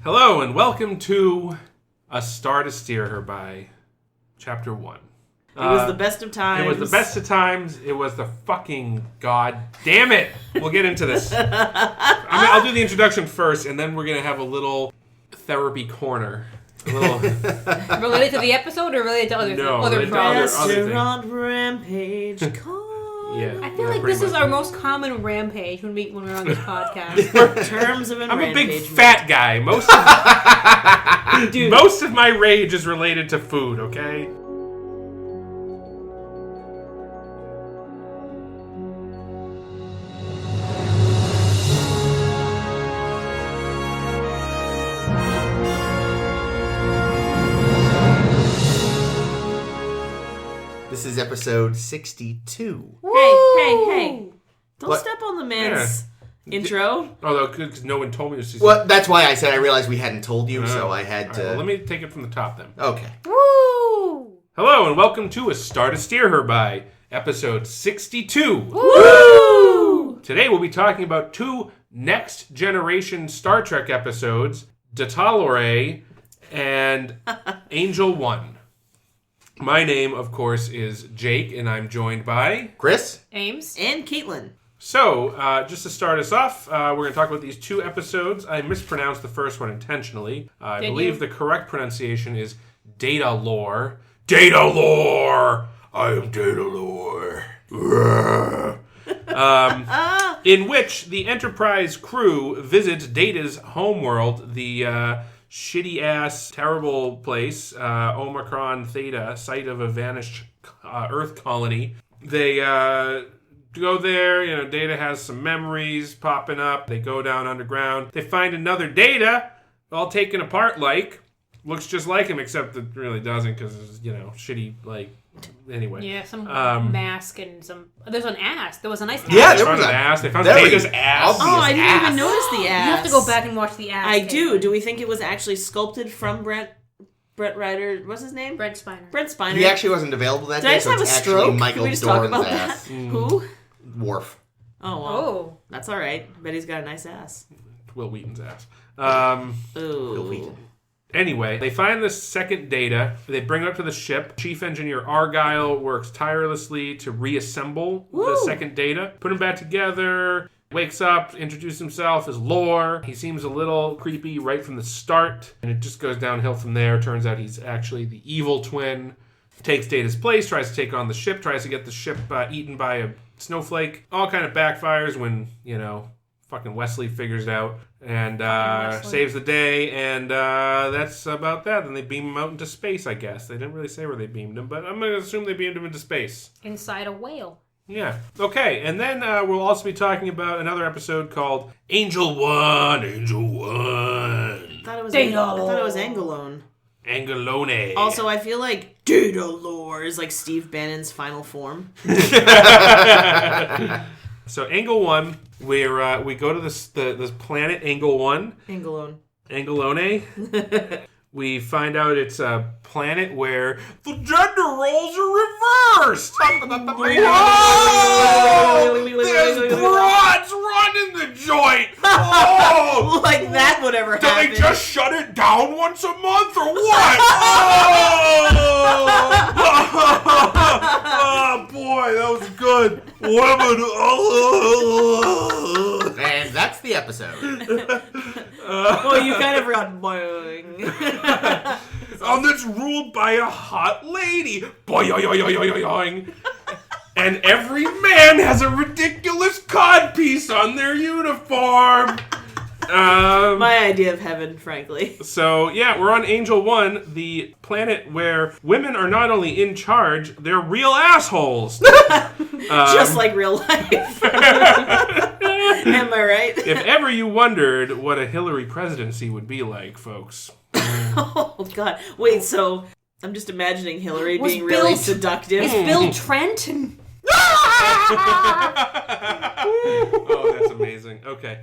Hello and welcome to A Star to Steer Her By, Chapter 1. It was the best of times. It was the best of times. It was the fucking god damn it. We'll get into this. I'll do the introduction first, and then we're going to have a little therapy corner. A little... Related to the episode or related to other problems? Restaurant rampage. Yeah, I feel like this is our most common rampage when we're on this podcast. In terms of I'm a big fat guy. Most of my rage is related to food, okay? This is episode 62. Hey. Don't What? step on the man's intro. Although, because no one told me this. Well, that's why I said I realized we hadn't told you, so I had to... Right, well, let me take it from the top then. Okay. Woo! Hello and welcome to A Star to Steer Her By, episode 62. Woo! Today we'll be talking about two next generation Star Trek episodes, Datalore and Angel 1. My name, of course, is Jake, and I'm joined by... Chris? Ames? And Caitlin. So, just to start us off, we're going to talk about these two episodes. I mispronounced the first one intentionally. I believe the correct pronunciation is Datalore. Datalore! I am Datalore. In which the Enterprise crew visits Data's homeworld, the... shitty-ass, terrible place, Omicron Theta, site of a vanished Earth colony. They go there, Data has some memories popping up. They go down underground. They find another Data, all taken apart looks just like him, except it really doesn't because it's, shitty, anyway. Yeah, some mask and some... There's an ass. There was a nice ass. Yeah, They found an ass. They found Data's ass. Oh, I didn't even notice the ass. You have to go back and watch the ass. I do. Do we think it was actually sculpted from Brett Ryder? What's his name? Brent Spiner. Brent Spiner. He actually wasn't available that Did day, I just so have a it's stroke? actually Can Michael we just talk Dorn's about ass. that? Who? Worf. Oh, well. Oh. That's all right. Bet he's got a nice ass. Will Wheaton's ass. Ooh. Wheaton. Anyway, they find the second Data. They bring it up to the ship. Chief Engineer Argyle works tirelessly to reassemble the second Data. Put him back together. Wakes up, introduces himself as Lore. He seems a little creepy right from the start. And it just goes downhill from there. Turns out he's actually the evil twin. Takes Data's place, tries to take on the ship, tries to get the ship eaten by a snowflake. All kind of backfires when, fucking Wesley figures it out and saves the day, and that's about that. Then they beam him out into space, I guess. They didn't really say where they beamed him, but I'm going to assume they beamed him into space. Inside a whale. Yeah. Okay, and then we'll also be talking about another episode called Angel 1. Angel 1. I thought it was Angelone. Angelone. Also, I feel like Datalore is like Steve Bannon's final form. So Angle 1, where we go to this planet Angle 1. Angelone. We find out it's a planet where the gender roles are reversed. Whoa! There's broads running the joint. Oh! Like that would ever Do happen. they just shut it down once a month or what? Oh boy, that was good. Women. And that's the episode. Well, you kind of forgot boing. And it's ruled by a hot lady. Boing. And every man has a ridiculous codpiece on their uniform. My idea of heaven, frankly. So, yeah, we're on Angel 1, the planet where women are not only in charge, they're real assholes. Just like real life. Am I right? If ever you wondered what a Hillary presidency would be like, folks. Oh, God. Wait, so I'm just imagining Hillary Was being really Bill- seductive. Is Bill Trent? Oh, that's amazing. Okay.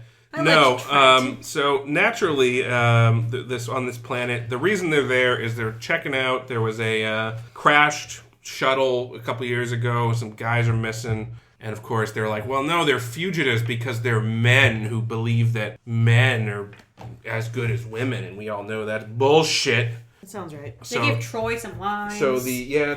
So naturally, this on this planet, the reason they're there is they're checking out. There was a crashed shuttle a couple years ago. Some guys are missing. And of course, they're like, well, no, they're fugitives because they're men who believe that men are as good as women, and we all know that's bullshit. That sounds right. They gave Troy some lines. So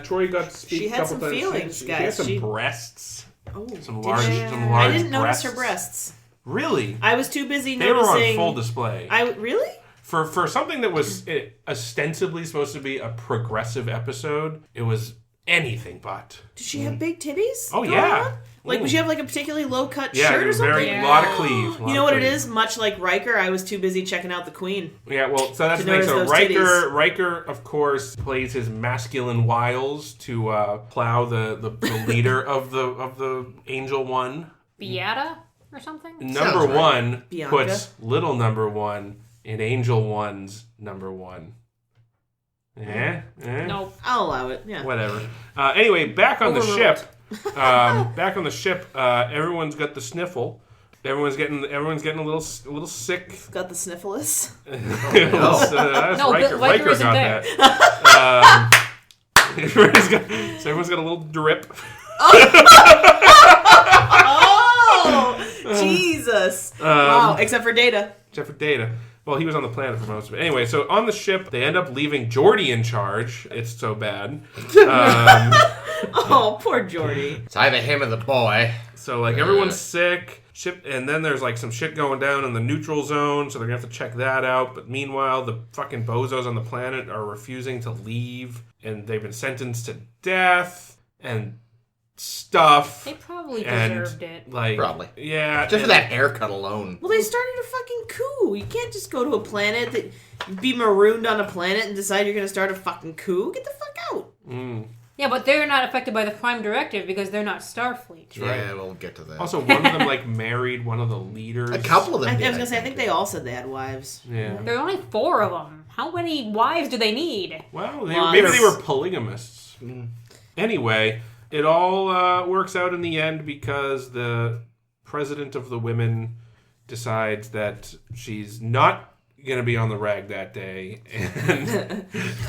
Troy got to speak She a had couple some times. feelings, She guys. had some breasts. Oh, Some did large, she? some large I didn't notice her breasts. breasts. Really? I was too busy They were noticing. on full display. Really? For something that was ostensibly supposed to be a progressive episode, it was anything but. Did she have big titties? Oh, going yeah. on? Like, would she have like a particularly low cut Yeah, shirt or something? very lot of cleave. You know what it is? Much like Riker, I was too busy checking out the Queen. Yeah, well, so that's the thing. So Riker, of course, plays his masculine wiles to plow the leader of the Angel One. Beata or something? Number one Bianca. puts little number one in Angel One's number one. Nope. I'll allow it. Yeah. Whatever. Anyway, back on the Overruled. ship. Everyone's got the sniffle. Everyone's getting a little sick. Got the sniffles. No, Riker Riker isn't got there. that. So everyone's got a little drip. Oh, Jesus! Wow. Except for Data. Except for Data. Well, he was on the planet for most of it. Anyway, so on the ship, they end up leaving Geordi in charge. It's so bad. Oh, poor Geordi. It's either him or the boy. So, like, everyone's sick. And then there's, like, some shit going down in the neutral zone, so they're going to have to check that out. But meanwhile, the fucking bozos on the planet are refusing to leave, and they've been sentenced to death and stuff. They probably deserved it. Like, Probably. Yeah. Just for that haircut alone. Well, they started a fucking coup. You can't just go to a planet be marooned on a planet and decide you're going to start a fucking coup. Get the fuck out. Yeah, but they're not affected by the Prime Directive because they're not Starfleet. Yeah, we'll get to that. Also, one of them, like, married one of the leaders. A couple of them I was did, going to say, I think they all said they had wives. Yeah. There are only 4 of them. How many wives do they need? Well, Lots. maybe they were polygamists. Anyway, it all works out in the end because the president of the women decides that she's not going to be on the rag that day and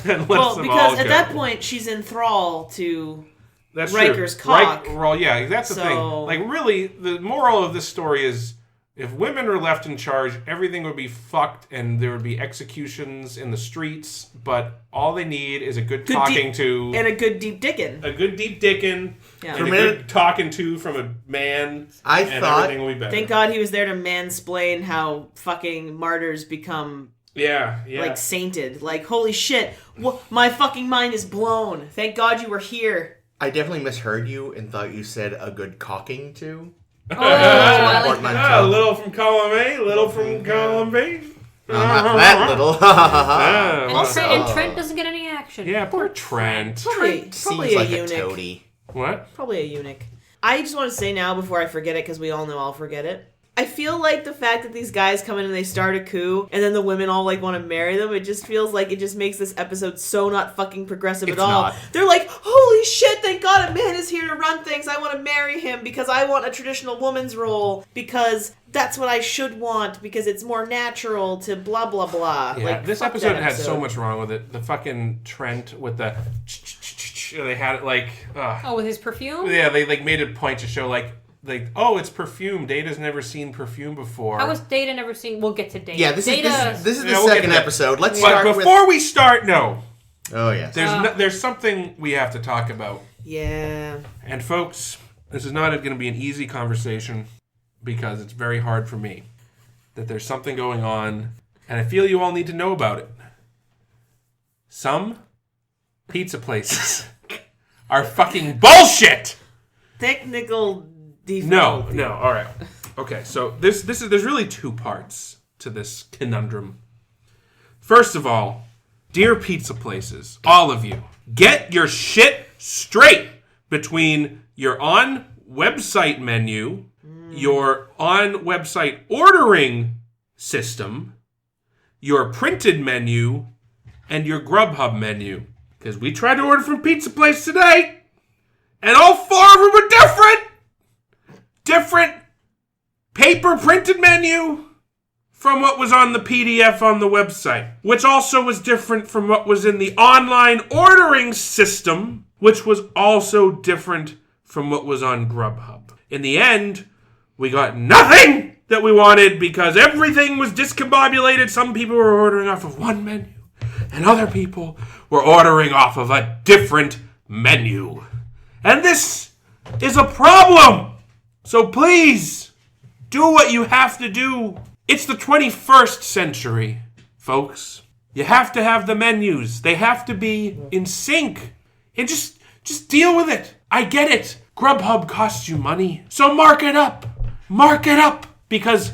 lets Well, them all because go. at that point, she's in thrall to That's Riker's true. cock. Well, yeah, that's the thing. So- Like, really, the moral of this story is if women are left in charge, everything would be fucked and there would be executions in the streets, but all they need is a good talking to... and a good deep dickin'. A good deep dickin', Yeah. and For a a minute- good talking to from a man, I and thought- everything will be better. Thank God he was there to mansplain how fucking martyrs become Yeah. like sainted. Like, holy shit, my fucking mind is blown. Thank God you were here. I definitely misheard you and thought you said a good cocking to. Oh, I like that. A little from column A, little from column B. Not that little. And Trent doesn't get any action. Yeah, poor Trent. Probably Seems like a a eunuch. toady. What? Probably a eunuch. I just want to say now before I forget it, because we all know I'll forget it. I feel like the fact that these guys come in and they start a coup, and then the women all like want to marry them, it just feels like it just makes this episode so not fucking progressive It's at all. not. They're like, holy shit, thank God a man is here to run things. I want to marry him because I want a traditional woman's role, because that's what I should want, because it's more natural to blah, blah, blah. Yeah, like, this fuck episode that had so much wrong with it. The fucking Trent with the... They had it like... Oh, with his perfume? Yeah, they like made a point to show like, oh, it's perfume. Data's never seen perfume before. How was Data never seen? We'll get to Data. Yeah, this is the Yeah, we'll second get to- episode. Let's But start with... before we start, no. Oh, yes. There's something we have to talk about. Yeah. And folks, this is not going to be an easy conversation because it's very hard for me. That there's something going on, and I feel you all need to know about it. Some pizza places are fucking bullshit! Technical No, difficulty. all right. Okay, so there's really 2 parts to this conundrum. First of all, dear pizza places, all of you, get your shit straight between your on-website menu, your on-website ordering system, your printed menu, and your Grubhub menu. Because we tried to order from Pizza Place today, and all 4 of them are different! Different paper printed menu from what was on the PDF on the website, which also was different from what was in the online ordering system, which was also different from what was on Grubhub. In the end, we got nothing that we wanted because everything was discombobulated. Some people were ordering off of one menu, and other people were ordering off of a different menu. And this is a problem. So please, do what you have to do. It's the 21st century, folks. You have to have the menus. They have to be in sync. And just deal with it. I get it. Grubhub costs you money. So mark it up. Mark it up. Because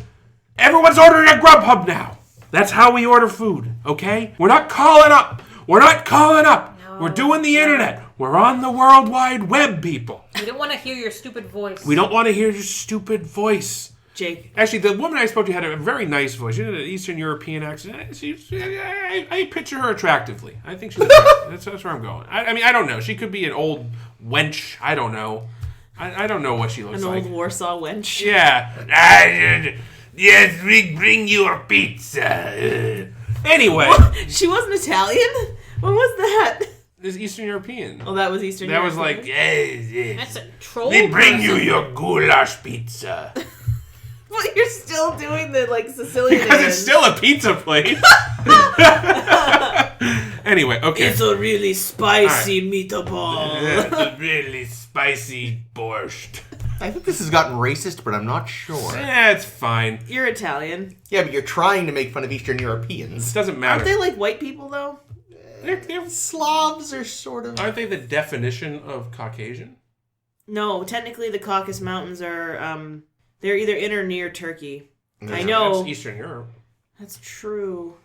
everyone's ordering at Grubhub now. That's how we order food, okay? We're not calling up. We're not calling up. No, we're doing the internet. We're on the World Wide Web, people. We don't want to hear your stupid voice. We don't want to hear your stupid voice. Jake. Actually, the woman I spoke to had a very nice voice. She had an Eastern European accent. I picture her attractively. I think she's that's where I'm going. I mean, I don't know. She could be an old wench. I don't know. I don't know what she looks like. An old Warsaw wench. Yeah. Yes, we bring you a pizza. Anyway. What? She wasn't Italian? When was that? This Eastern European. Oh, that was Eastern European. European. That was like, yes. That's a troll. We bring you your goulash pizza. But you're still doing the, Sicilian Because it's still a pizza place. Anyway, okay. It's a really spicy meatball. It's a really spicy borscht. I think this has gotten racist, but I'm not sure. It's fine. You're Italian. Yeah, but you're trying to make fun of Eastern Europeans. It doesn't matter. Aren't they like white people, though? They're Slavs are sort of... Aren't they the definition of Caucasian? No, technically the Caucasus Mountains are, they're either in or near Turkey. No, I know. That's Eastern Europe. That's true.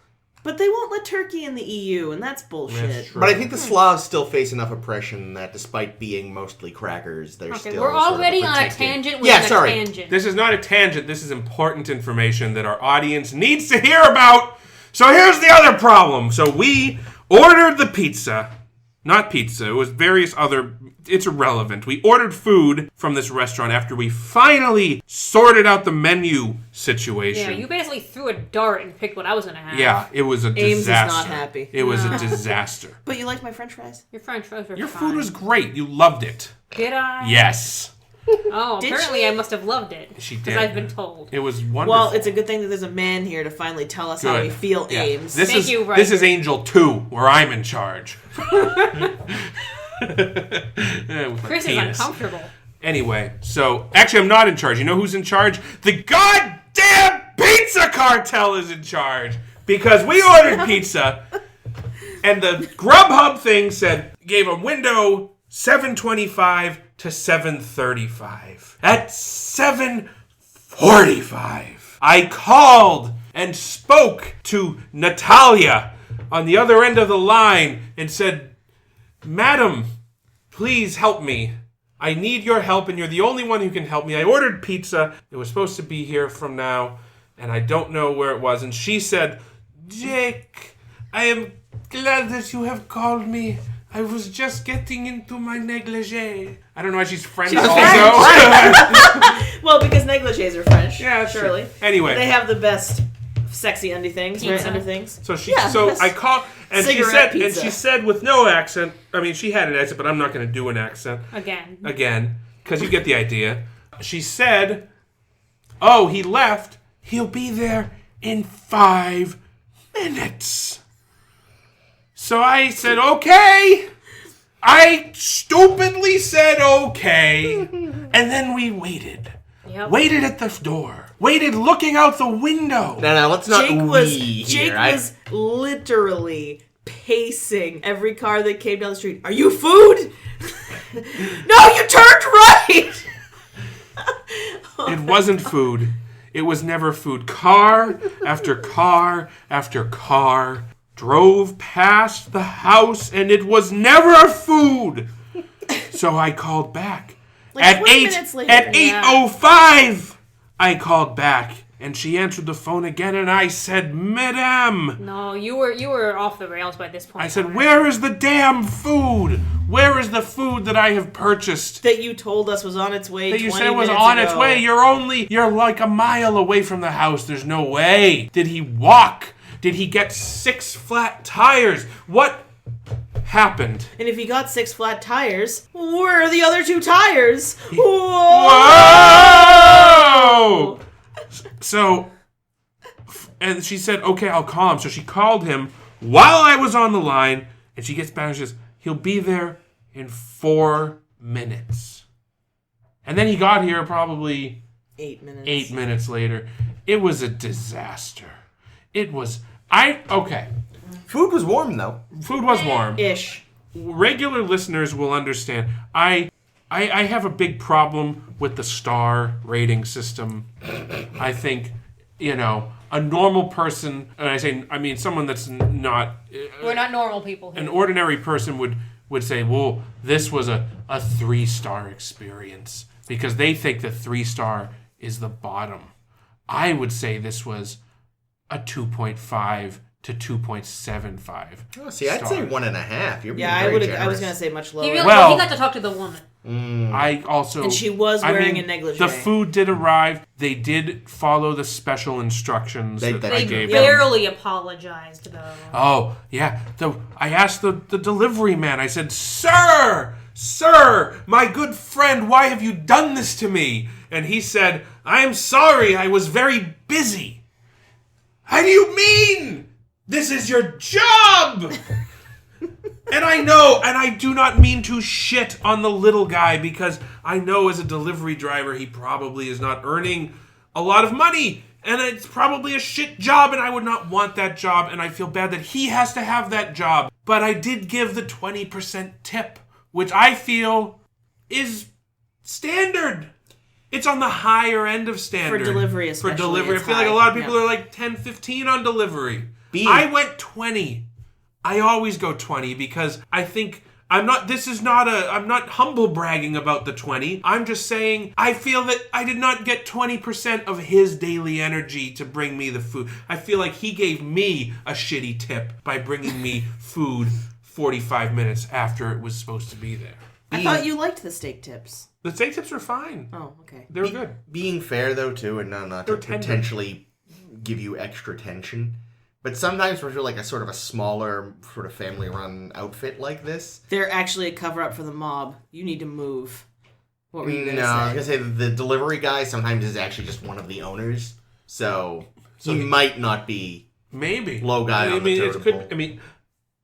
But they won't let Turkey in the EU, and that's bullshit. That's true. But I think the Slavs still face enough oppression that despite being mostly crackers, they're still we're already sort of on a protected. tangent within a tangent. This is not a tangent. This is important information that our audience needs to hear about. So here's the other problem. So we ordered the pizza. Not pizza. It was various other... It's irrelevant. We ordered food from this restaurant after we finally sorted out the menu situation. Yeah, you basically threw a dart and picked what I was going to have. Yeah, it was a Ames disaster. is not happy. It was a disaster. But you liked my french fries? Your french fries were Your fine. food was great. You loved it. Did I? Yes. Oh, Did apparently she? I must have loved it. She did. Because I've been told. It was wonderful. Well, it's a good thing that there's a man here to finally tell us how we feel, Yeah. Ames. This Thank is you, This is Riker. Angel 2, where I'm in charge. Chris is uncomfortable. Anyway, so actually I'm not in charge. You know who's in charge? The goddamn pizza cartel is in charge. Because we ordered pizza, and the Grubhub thing gave a window 7:25 to 7:35. At 7:45, I called and spoke to Natalia on the other end of the line and said, "Madam, please help me. I need your help, and you're the only one who can help me. I ordered pizza. It was supposed to be here from now, and I don't know where it was." And she said, "Jake, I am glad that you have called me. I was just getting into my negligee." I don't know why she's French also. Well, because negligees are French. Yeah, surely. True. Anyway. They have the best sexy undie things, right? Pizza. Under things. So yes. I called, and Cigarette she pizza. said with no accent. I mean, she had an accent, but I'm not going to do an accent again, because you get the idea. She said, "Oh, he left. He'll be there in 5 minutes." So I said, "Okay." I stupidly said okay, and then we waited. Yep. Waited at the door. Waited looking out the window. No, let's not Jake here. was literally pacing every car that came down the street. "Are you food?" "No, you turned right!" It wasn't food. It was never food. Car after car after car drove past the house, and it was never food. So I called back. At 20 minutes later. At 8:05, I called back, and she answered the phone again, and I said, "Madame." No, you were off the rails by this point. I said, "Where is the damn food? Where is the food that I have purchased?" That you told us was on its way. That you 20 said was minutes on ago. its way. You're like a mile away from the house. There's no way. Did he walk? Did he get 6 flat tires? What happened? And if he got 6 flat tires, where are the other 2 tires? Whoa! So, and she said, okay, I'll call him. So she called him while I was on the line, and she gets back and she says, he'll be there in 4 minutes. And then he got here probably 8 minutes. 8 minutes later. It was a disaster. It was, okay. Food was warm, though. Food was warm. Ish. Regular listeners will understand. I have a big problem with the star rating system. I think, a normal person, and I mean someone that's not... We're not normal people here. An ordinary person would say, well, this was a 3-star experience because they think that 3-star is the bottom. I would say this was a 2.5 to 2.75. Oh, see, I'd say 1.5. You're being I very generous. was going to say much lower. He Well- got to talk to the woman. I also... And she was wearing a negligee. The food did arrive. They did follow the special instructions that I They gave them. barely apologized, though. Oh, yeah. I asked the delivery man, I said, Sir, my good friend, why have you done this to me? And he said, I am sorry, I was very busy. How do you mean? This is your job! And I know, and I do not mean to shit on the little guy, because I know as a delivery driver, he probably is not earning a lot of money. And it's probably a shit job, and I would not want that job, and I feel bad that he has to have that job. But I did give the 20% tip, which I feel is standard. It's on the higher end of standard. For delivery, especially. For delivery. I it's feel like high. a lot of people Yeah. are like 10, 15 on delivery. I went 20. I always go 20 because I think... I'm not humble bragging about the 20. I'm just saying I feel that I did not get 20% of his daily energy to bring me the food. I feel like he gave me a shitty tip by bringing me food 45 minutes after it was supposed to be there. I thought you liked the steak tips. The steak tips are fine. Oh, okay. They're good. Being fair, though, too, and not to They're tender. potentially give you extra tension. But sometimes for like a sort of a smaller sort of family-run outfit like this... They're actually a cover-up for the mob. You need to move. What were you going to No, say? I was going to say the delivery guy sometimes is actually just one of the owners. So he might not be Maybe low guy on the totem pole.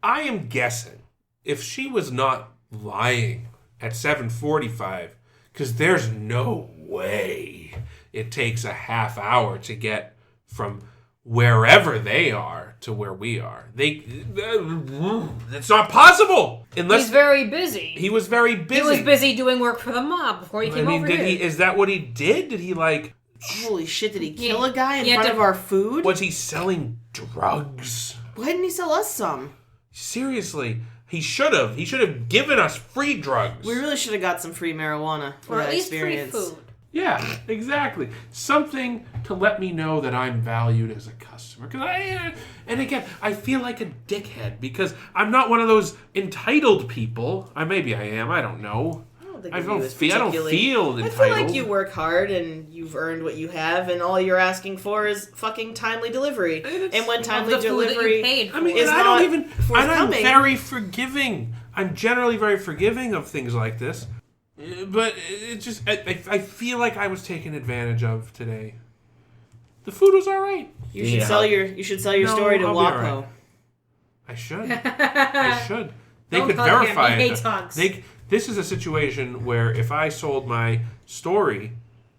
I am guessing if she was not lying at 7:45, because there's no way it takes a half hour to get from wherever they are to where we are. It's not possible unless He's very busy. he was very busy. He was busy doing work for the mob before he came over here. Is that what he did? Did he like? Holy shit, did he kill a guy in he had front to- of our food? Was he selling drugs? Why didn't he sell us some? Seriously, he should have. He should have given us free drugs. We really should have got some free marijuana for or that at least experience. free food. Yeah, exactly. Something to let me know that I'm valued as a customer. And again, I feel like a dickhead because I'm not one of those entitled people. Maybe I am. I don't know. I don't feel entitled. I feel like you work hard and you've earned what you have, and all you're asking for is fucking timely delivery. And when timely the food that you delivery paid for. is and I not don't even. And I'm forthcoming. very forgiving. I'm generally very forgiving of things like this. But it just, I feel like I was taken advantage of today. The food was all right. You should sell your story to I'll be WAPO. all right. I should. I should. They Don't could hug him. verify He it. hates hugs. This is a situation where if I sold my story,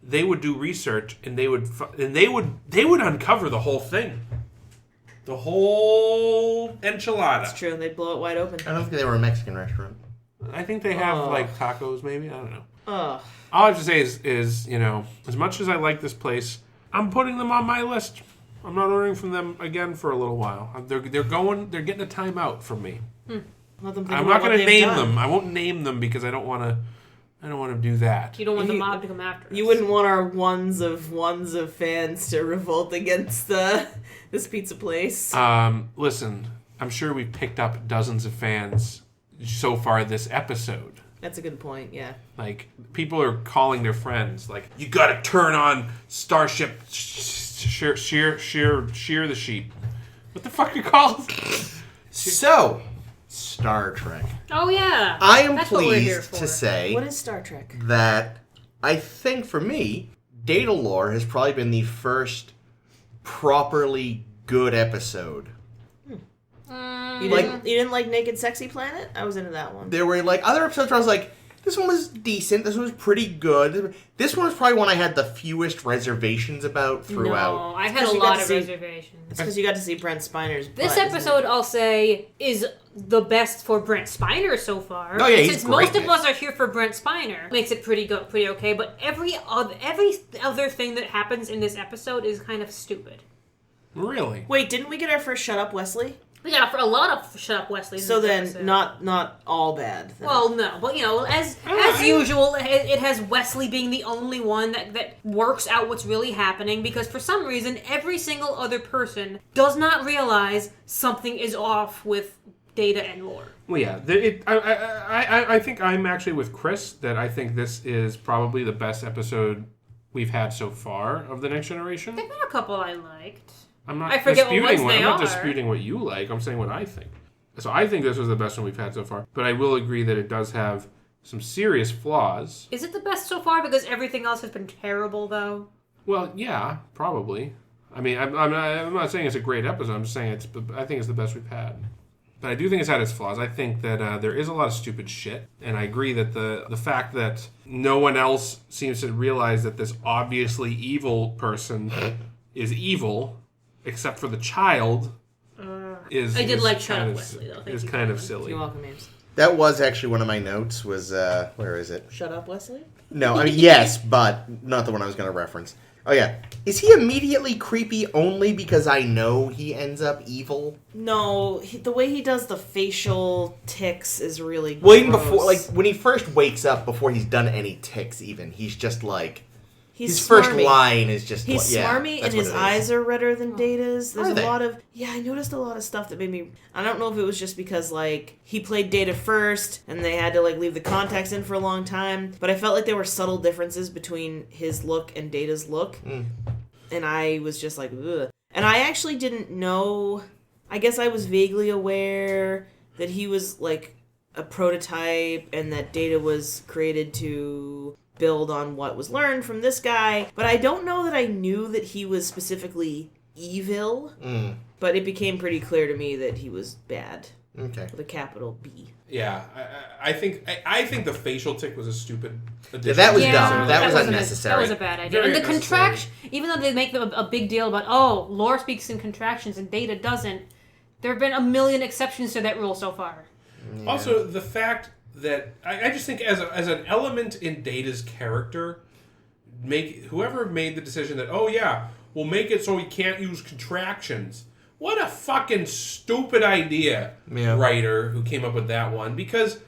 they would do research and they would uncover the whole thing, the whole enchilada. That's true. They'd blow it wide open. I don't think they were a Mexican restaurant. I think they have like tacos, maybe. I don't know. Ugh. All I have to say is as much as I like this place, I'm putting them on my list. I'm not ordering from them again for a little while. They're getting a timeout from me. Let them think I'm about not what going to they've name done. them. I won't name them because I don't want to do that. You don't want the mob to come after us. You wouldn't want our ones of fans to revolt against this pizza place. Listen, I'm sure we've picked up dozens of fans so far this episode. That's a good point. Yeah. Like, people are calling their friends, like, you gotta turn on Starship shear the sheep. What the fuck are you called? So, Star Trek. Oh, yeah. I am That's what we're here pleased for. to say What is Star Trek? that I think for me, Datalore has probably been the first properly good episode. You didn't like Naked Sexy Planet? I was into that one. There were like other episodes where I was like, this one was decent, this one was pretty good. This one was probably one I had the fewest reservations about throughout. No, I had a lot of reservations. It's because you got to see Brent Spiner's butt. This episode, I'll say, is the best for Brent Spiner so far. Oh yeah, he's Since great. most of us are here for Brent Spiner, makes it pretty good, pretty okay. But every other thing that happens in this episode is kind of stupid. Really? Wait, didn't we get our first Shut Up Wesley? We got a lot of Shut Up Wesley. So then, not all bad. Then. Well, no, but as usual, it has Wesley being the only one that works out what's really happening, because for some reason, every single other person does not realize something is off with Data and Lore. Well, yeah. I think I'm actually with Chris that I think this is probably the best episode we've had so far of The Next Generation. There've been a couple I liked. I forget what ones I'm they not are. disputing what you like. I'm saying what I think. So I think this was the best one we've had so far. But I will agree that it does have some serious flaws. Is it the best so far because everything else has been terrible, though? Well, yeah, probably. I mean, I'm not saying it's a great episode. I'm just saying I think it's the best we've had. But I do think it's had its flaws. I think that there is a lot of stupid shit. And I agree that the fact that no one else seems to realize that this obviously evil person is evil, except for the child, is... I did is like Shut kind Up of, Wesley, though. Is kind of silly. You're welcome, James. That was actually one of my notes, was, where is it? Shut Up Wesley? No, I mean, yes, but not the one I was going to reference. Oh, yeah. Is he immediately creepy only because I know he ends up evil? No, the way he does the facial tics is really Well, even gross. before, like, when he first wakes up, before he's done any tics even, he's just like... He's his first smarmy. line is just... He's yeah, smarmy, and that's his what it eyes is. are redder than Data's. There's Are a they? lot of... Yeah, I noticed a lot of stuff that made me... I don't know if it was just because, like, he played Data first, and they had to, like, leave the contacts in for a long time, but I felt like there were subtle differences between his look and Data's look, and I was just like, ugh. And I actually didn't know... I guess I was vaguely aware that he was, like, a prototype, and that Data was created to... build on what was learned from this guy, but I don't know that I knew that he was specifically evil, but it became pretty clear to me that he was bad. Okay. With a capital B. Yeah, I think the facial tick was a stupid addition. Yeah, that was Yeah, dumb. That was wasn't unnecessary. That was a bad idea. Very And the unnecessary. contraction, even though they make a big deal about, oh, Lore speaks in contractions and Data doesn't, there have been a million exceptions to that rule so far. Yeah. Also, the fact that I just think as an element in Data's character, whoever made the decision that, oh yeah, we'll make it so he can't use contractions. What a fucking stupid idea, writer who came up with that one. Because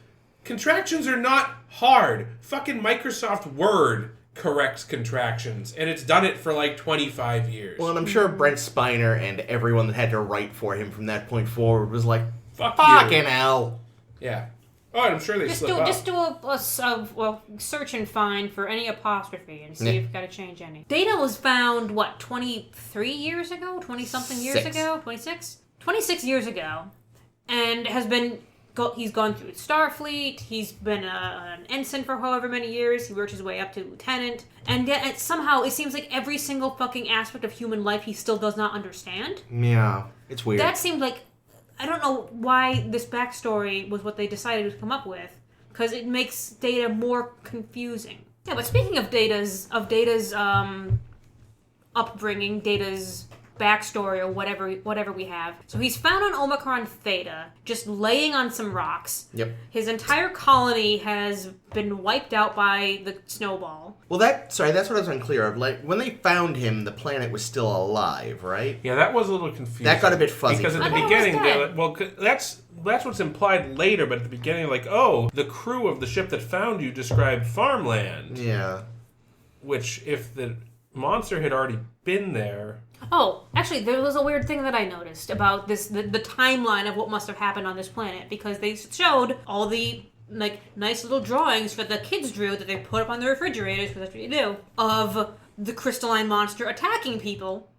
contractions are not hard. Fucking Microsoft Word corrects contractions, and it's done it for like 25 years. Well, and I'm sure Brent Spiner and everyone that had to write for him from that point forward was like, fucking hell. Yeah. Oh, and I'm sure they slip up. Just do a search and find for any apostrophe and see if you've got to change any. Data was found, 23 years ago? 20-something years ago? 26? 26 years ago. And has been... He's gone through Starfleet. He's been an ensign for however many years. He worked his way up to lieutenant. And yet, somehow, it seems like every single fucking aspect of human life he still does not understand. Yeah, it's weird. That seemed like... I don't know why this backstory was what they decided to come up with, because it makes Data more confusing. Yeah, but speaking of Data's upbringing, Data's backstory, or whatever we have. So he's found on Omicron Theta, just laying on some rocks. Yep. His entire colony has been wiped out by the snowball. Well, that's what I was unclear of. Like, when they found him, the planet was still alive, right? Yeah, that was a little confusing. That got a bit fuzzy. Because at I the thought it was beginning, dead. well, that's what's implied later, but at the beginning, like, oh, the crew of the ship that found you described farmland. Yeah. Which, if the monster had already been there... Oh, actually, there was a weird thing that I noticed about this, the timeline of what must have happened on this planet, because they showed all the, like, nice little drawings that the kids drew that they put up on the refrigerators, because that's what you do, of the crystalline monster attacking people.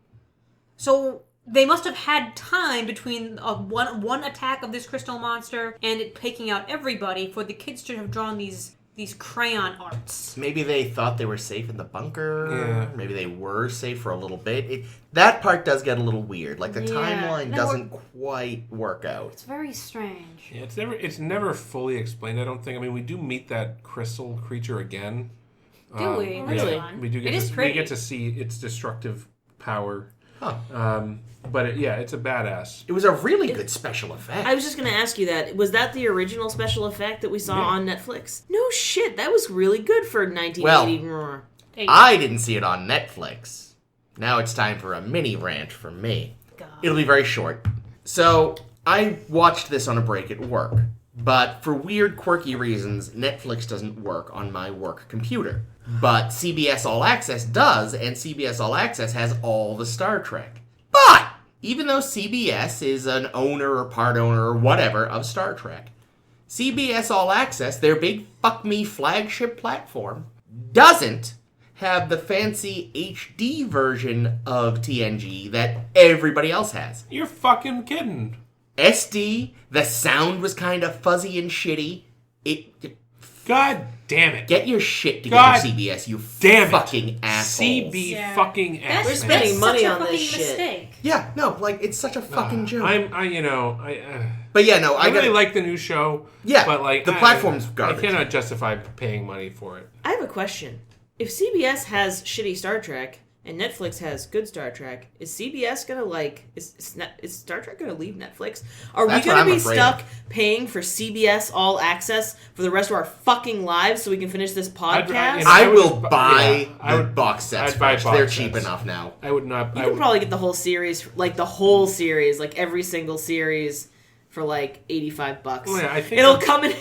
So they must have had time between one attack of this crystal monster and it taking out everybody for the kids to have drawn these these crayon arts. Maybe they thought they were safe in the bunker. Yeah. Maybe they were safe for a little bit. That part does get a little weird. Like, the timeline doesn't quite work out. It's very strange. Yeah, it's never fully explained, I don't think. I mean, we do meet that crystal creature again. Do we? That's really? fun. We do get It is pretty. we get to see its destructive power. Huh. But it's a badass. It was a really good special effect. I was just going to ask you that. Was that the original special effect that we saw on Netflix? No shit. That was really good for 1980. Well, I didn't see it on Netflix. Now it's time for a mini rant from me. God. It'll be very short. So, I watched this on a break at work. But for weird, quirky reasons, Netflix doesn't work on my work computer. But CBS All Access does, and CBS All Access has all the Star Trek. But even though CBS is an owner or part owner or whatever of Star Trek, CBS All Access, their big fuck me flagship platform, doesn't have the fancy HD version of TNG that everybody else has. You're fucking kidding. SD, the sound was kind of fuzzy and shitty. God damn it. Get your shit together, God CBS, you damn it. fucking assholes. CB fucking ass. We're spending money such a on this fucking shit. mistake. Yeah, no, like, it's such a fucking joke. But yeah, no, I really like the new show. Yeah, but like the platform's garbage. I cannot justify paying money for it. I have a question. If CBS has shitty Star Trek and Netflix has good Star Trek, is CBS gonna is Star Trek gonna leave Netflix? Are That's we what gonna I'm be afraid stuck of. paying for CBS All Access for the rest of our fucking lives so we can finish this podcast? I will would- buy I the would- box sets I'd buy first. box They're sets. cheap enough now. I would not. You I can would, probably get the whole series, like every single series, for like $85. Oh, yeah, I think it'll I'm- come in.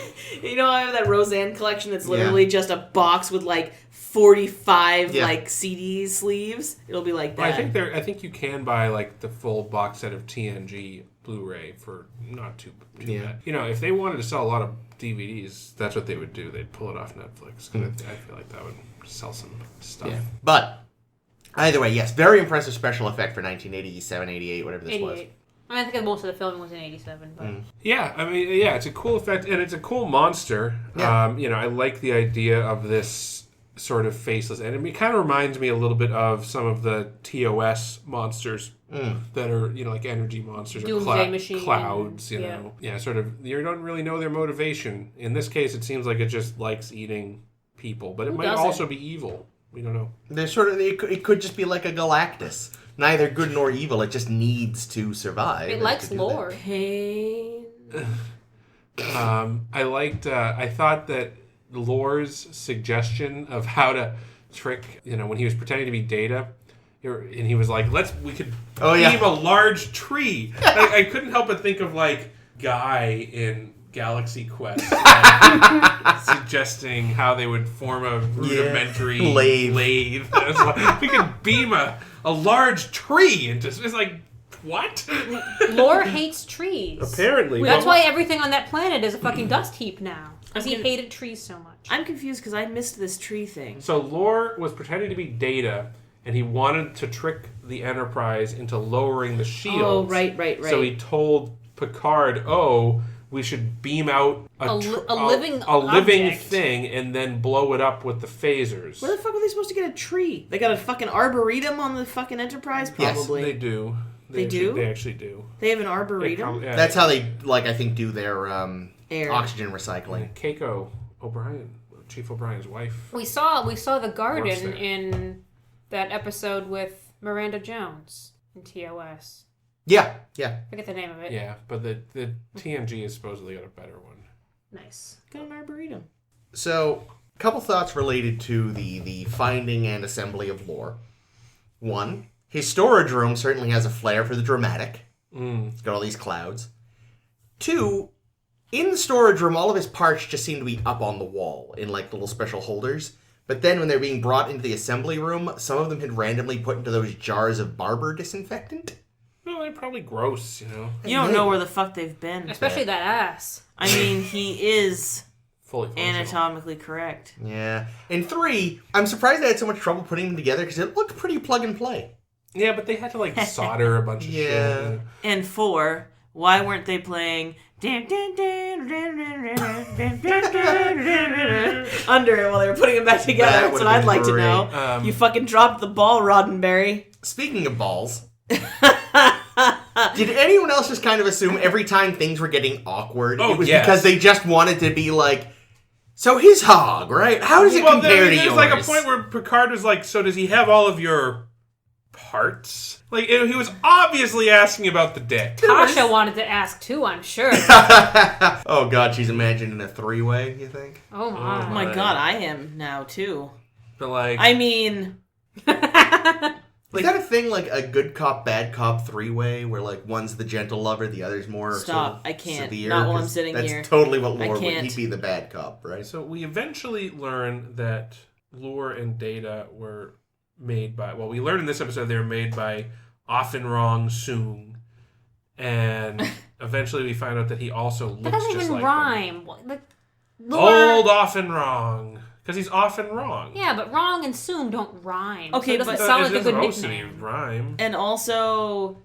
I have that Roseanne collection that's literally just a box with like 45 like CD sleeves. It'll be like that. I think you can buy like the full box set of TNG Blu-ray for not too bad. If they wanted to sell a lot of DVDs, that's what they would do. They'd pull it off Netflix. I feel like that would sell some stuff. Yeah. But either way, yes, very impressive special effect for 1987, 88, whatever this was. 88. I think most of the filming was in 87. But. Yeah, I mean, it's a cool effect, and it's a cool monster. Yeah. I like the idea of this sort of faceless, and it kind of reminds me a little bit of some of the TOS monsters that are, like energy monsters or Doomsday Machine. clouds, sort of. You don't really know their motivation. In this case, it seems like it just likes eating people, but it might doesn't? also be evil. We don't know. They're sort of. It could just be like a Galactus. Neither good nor evil. It just needs to survive. It likes lore. Pain. I thought that Lore's suggestion of how to trick, when he was pretending to be Data, and he was like, we could beam a large tree. I couldn't help but think of like Guy in Galaxy Quest, suggesting how they would form a rudimentary lathe. It's like, we could beam a large tree into. It's like, what? Lore hates trees. Apparently. That's why everything on that planet is a fucking dust heap now. Because he hated trees so much. I'm confused because I missed this tree thing. So Lore was pretending to be Data, and he wanted to trick the Enterprise into lowering the shields. Oh, right. So he told Picard, we should beam out a living object. thing and then blow it up with the phasers. Where the fuck are they supposed to get a tree? They got a fucking arboretum on the fucking Enterprise? Probably. Yes, they do. They do? They actually do. They have an arboretum? That's how they, I think, do their Air. oxygen recycling. Keiko O'Brien, Chief O'Brien's wife. We saw the garden Works there. in that episode with Miranda Jones in TOS. Yeah. Forget the name of it. Yeah, but the TNG is supposedly got a better one. Nice. Got an arboretum. So, a couple thoughts related to the finding and assembly of Lore. One, his storage room certainly has a flair for the dramatic. It's got all these clouds. Two, in the storage room, all of his parts just seem to be up on the wall in like little special holders. But then when they're being brought into the assembly room, some of them had randomly put into those jars of barber disinfectant. Well, they're probably gross, You don't know where the fuck they've been. Especially that ass. I mean, he is fully functional. anatomically correct. Yeah. And three, I'm surprised they had so much trouble putting them together because it looked pretty plug and play. Yeah, but they had to solder a bunch of shit. And four, why weren't they playing under it while they were putting them back together. That That's would've what I'd been like to great. know. You fucking dropped the ball, Roddenberry. Speaking of balls, did anyone else just kind of assume every time things were getting awkward, it was because they just wanted to be like, so his hog, right? How does it compare to yours? There's like a point where Picard was like, so does he have all of your parts? Like, he was obviously asking about the dick. Tasha wanted to ask too, I'm sure. Oh god, she's imagining a three-way, you think? Oh my. Oh my god, I am now too. But like... I mean... Is that a thing, like a good cop, bad cop three-way, where like one's the gentle lover, the other's more Stop, sort of I can't. severe? Not while I'm sitting that's here. That's totally what Lore would. can't. He'd be the bad cop, right? So we eventually learn that Lore and Data were made by... Well, we learned in this episode they were made by Often Wrong Soong. And eventually we find out that he also looks That doesn't just even like rhyme. them. Old Often Wrong. Because he's often wrong. Yeah, but wrong and soon don't rhyme. Okay, so it doesn't but- sound like a It good doesn't supposed to nickname. rhyme. And also...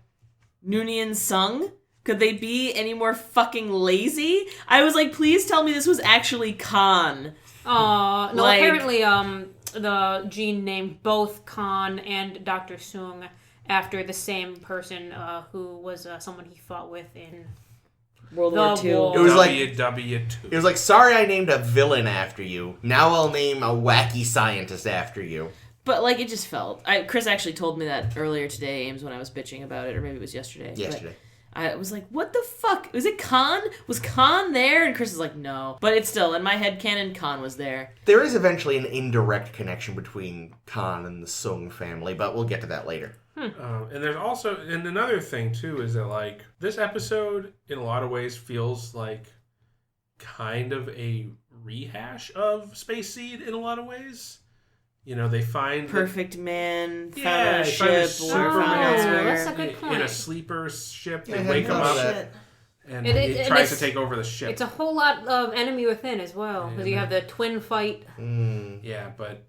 Noonien Sung? Could they be any more fucking lazy? I was like, please tell me this was actually Khan. No, Like- apparently, the gene named both Khan and Dr. Soong after the same person who was someone he fought with in World The War II. War. It was like- WW2. It was like, sorry I named a villain after you. Now I'll name a wacky scientist after you. But, like, it just felt... Chris actually told me that earlier today, Ames, when I was bitching about it, or maybe it was yesterday. Yesterday. But I was like, what the fuck? Was it Khan? Was Khan there? And Chris is like, no. But it's still, in my head canon, Khan was there. There is eventually an indirect connection between Khan and the Sung family, but we'll get to that later. And there's also... And another thing, too, is that, like, this episode, in a lot of ways, feels like kind of a rehash of Space Seed in a lot of ways. You know, they find... Perfect man, found Yeah, on a they find a ship, or Superman found elsewhere. that's a good in point. a sleeper ship. Yeah, They I wake him hadn't thought up, of that. and It- he and tries to it's- take over the ship. It's a whole lot of enemy within as well, because you have the twin fight. Yeah, but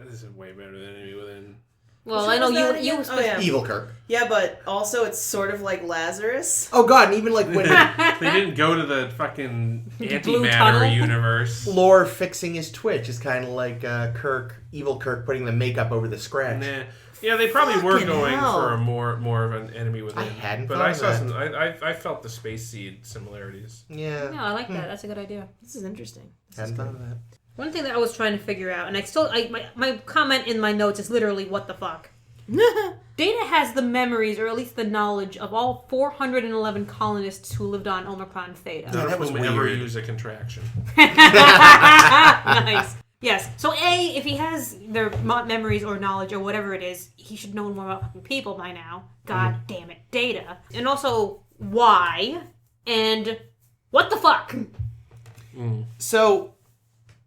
this is way better than Enemy Within. Well, Which I know one was that you. again? Oh, yeah. Evil Kirk. Yeah, but also it's sort of like Lazarus. Oh god, and even like when They didn't go to the fucking Blue antimatter tunnel? universe. Lore fixing his twitch is kind of like Evil Kirk putting the makeup over the scratch. Nah. Yeah, they probably were Fucking going hell. for a more of an Enemy Within. I hadn't but thought I of saw that. some. I felt the Space Seed similarities. Yeah. No, I like that. That's a good idea. This is interesting. Hadn't thought of that. One thing that I was trying to figure out, and my comment in my notes is literally, what the fuck? Data has the memories, or at least the knowledge, of all 411 colonists who lived on Omicron Theta. Yeah, that was Whom ever weird. use a contraction. Nice. Yes. So A, if he has their memories or knowledge or whatever it is, he should know more about fucking people by now. God damn it. Data. And also, why? And what the fuck? So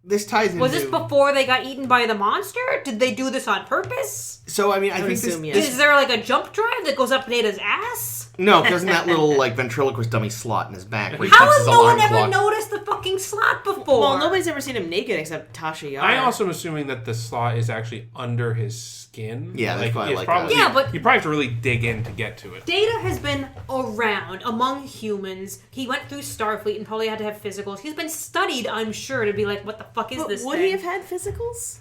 this ties into. Was this before they got eaten by the monster? Did they do this on purpose? So I mean, I would think assume this. yes. Is there like a jump drive that goes up Data's ass? No, because in that little like ventriloquist dummy slot in his back where he How puts has his no alarm one ever clock. noticed the fucking slot before? Well, nobody's ever seen him naked except Tasha Yar. I also am assuming that the slot is actually under his skin. Yeah, that's why I it's like probably, that. Yeah, but- you probably have to really dig in to get to it. Data has been around among humans. He went through Starfleet and probably had to have physicals. He's been studied, I'm sure, to be like, what the fuck is But this would thing? he have had physicals?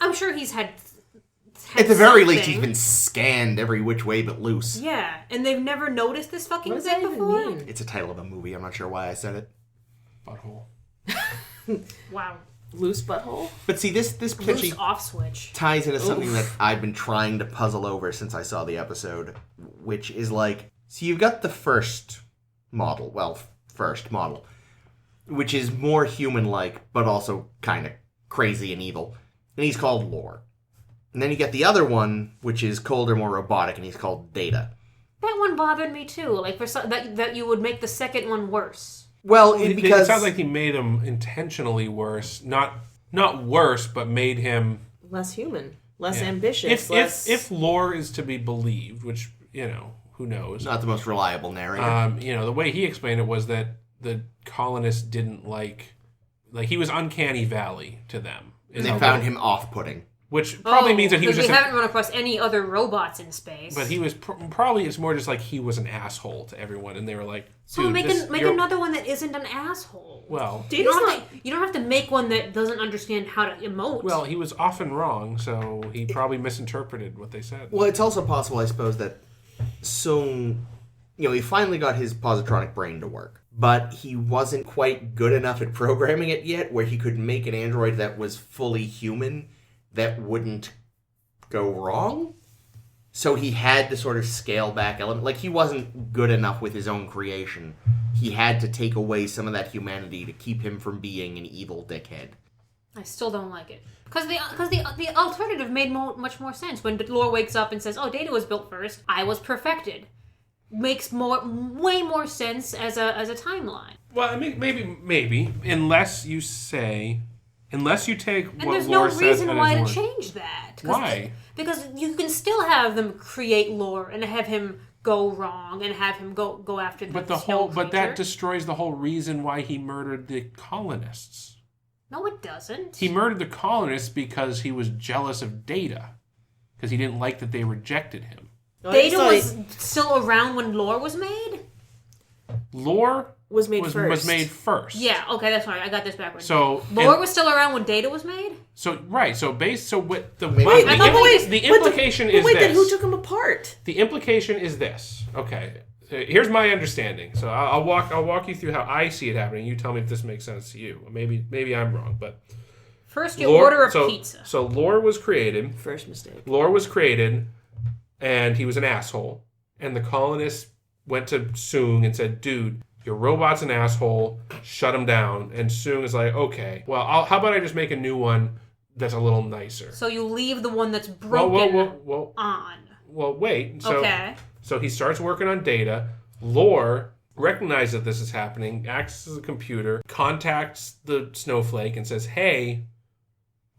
I'm sure he's had At the very least, something. he's been scanned every which way but loose. Yeah, and they've never noticed this fucking What does thing that even before? mean? It's a title of a movie. I'm not sure why I said it. Butthole. Wow. Loose butthole? But see, this potentially Loose off switch. ties into something Oof. that I've been trying to puzzle over since I saw the episode, which is like, so you've got the first model, which is more human-like, but also kind of crazy and evil, and he's called Lore. And then you get the other one, which is colder, more robotic, and he's called Data. That one bothered me too. Like for that you would make the second one worse. Well, It sounds like he made him intentionally worse. Not worse, but made him... Less human. Less Yeah. ambitious. If lore is to be believed, which, who knows. not the most reliable narrator. The way he explained it was that the colonists didn't like he was uncanny valley to them. And they found him off-putting. Which probably means that he was because just... we haven't run across any other robots in space. But he was... Probably it's more just like he was an asshole to everyone, and they were like... So make another one that isn't an asshole. Well... You don't have to make one that doesn't understand how to emote. Well, he was often wrong, so he probably misinterpreted what they said. Well, it's also possible, I suppose, that Sung... he finally got his positronic brain to work. But he wasn't quite good enough at programming it yet, where he could make an android that was fully human that wouldn't go wrong. So he had to sort of scale back element. Like, he wasn't good enough with his own creation. He had to take away some of that humanity to keep him from being an evil dickhead. I still don't like it. Because the alternative made much more sense. When Lore wakes up and says, oh, Data was built first, I was perfected. Makes way more sense as a timeline. Well, I mean, maybe, unless you take and what there's Lore no says reason why to word. change that. Why? Because you can still have them create Lore and have him go wrong and have him go after the But that destroys the whole reason why he murdered the colonists. No, it doesn't. He murdered the colonists because he was jealous of Data, because he didn't like that they rejected him. Data was still around when Lore was made? Lore was made first. Yeah, okay, that's right. I got this backwards. So Lore was still around when Data was made? The implication is this. Then who took him apart? The implication is this. Okay, here's my understanding. So I'll walk you through how I see it happening. You tell me if this makes sense to you. Maybe I'm wrong, but first you order a pizza. So Lore was created. First mistake. Lore was created, and he was an asshole. And the colonists went to Sung and said, "Dude, your robot's an asshole. Shut him down." And Sung is like, "Okay, well, how about I just make a new one that's a little nicer?" So you leave the one that's broken on. Well, wait. Okay. So he starts working on Data. Lore recognizes that this is happening, acts as a computer, contacts the snowflake and says, "Hey,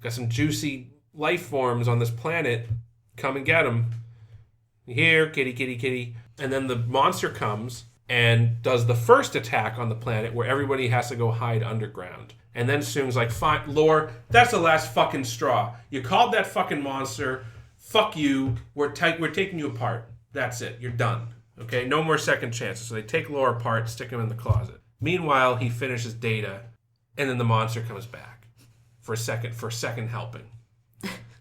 got some juicy life forms on this planet. Come and get them. Here, kitty, kitty, kitty." And then the monster comes and does the first attack on the planet where everybody has to go hide underground. And then Sung's like, "Fine, Lore, that's the last fucking straw. You called that fucking monster. Fuck you. We're taking you apart. That's it. You're done. Okay? No more second chances." So they take Lore apart, stick him in the closet. Meanwhile, he finishes Data, and then the monster comes back for a second helping.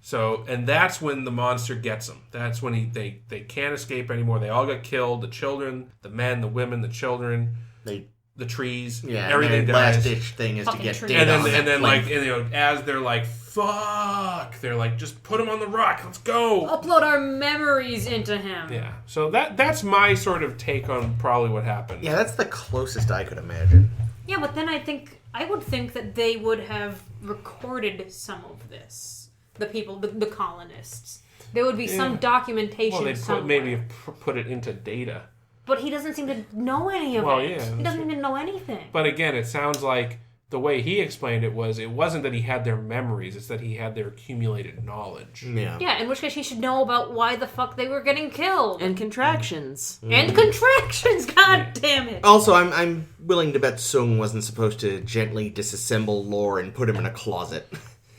So, and that's when the monster gets them. That's when they can't escape anymore. They all got killed. The children, the men, the women, the children, the trees, everything the dies. last ditch thing is Fucking to get trees. Data And then on like, as they're like, fuck, they're like, just put him on the rock. Let's go. Upload our memories into him. Yeah. So that's my sort of take on probably what happened. Yeah, that's the closest I could imagine. Yeah, but then I would think that they would have recorded some of this. The people, the colonists. There would be some documentation well, maybe put it into Data. But he doesn't seem to know any of it. Yeah, he doesn't even know anything. But again, it sounds like the way he explained it wasn't that he had their memories, it's that he had their accumulated knowledge. Yeah, in which case he should know about why the fuck they were getting killed. And contractions. And contractions, god damn it. Also, I'm willing to bet Sung wasn't supposed to gently disassemble Lore and put him in a closet.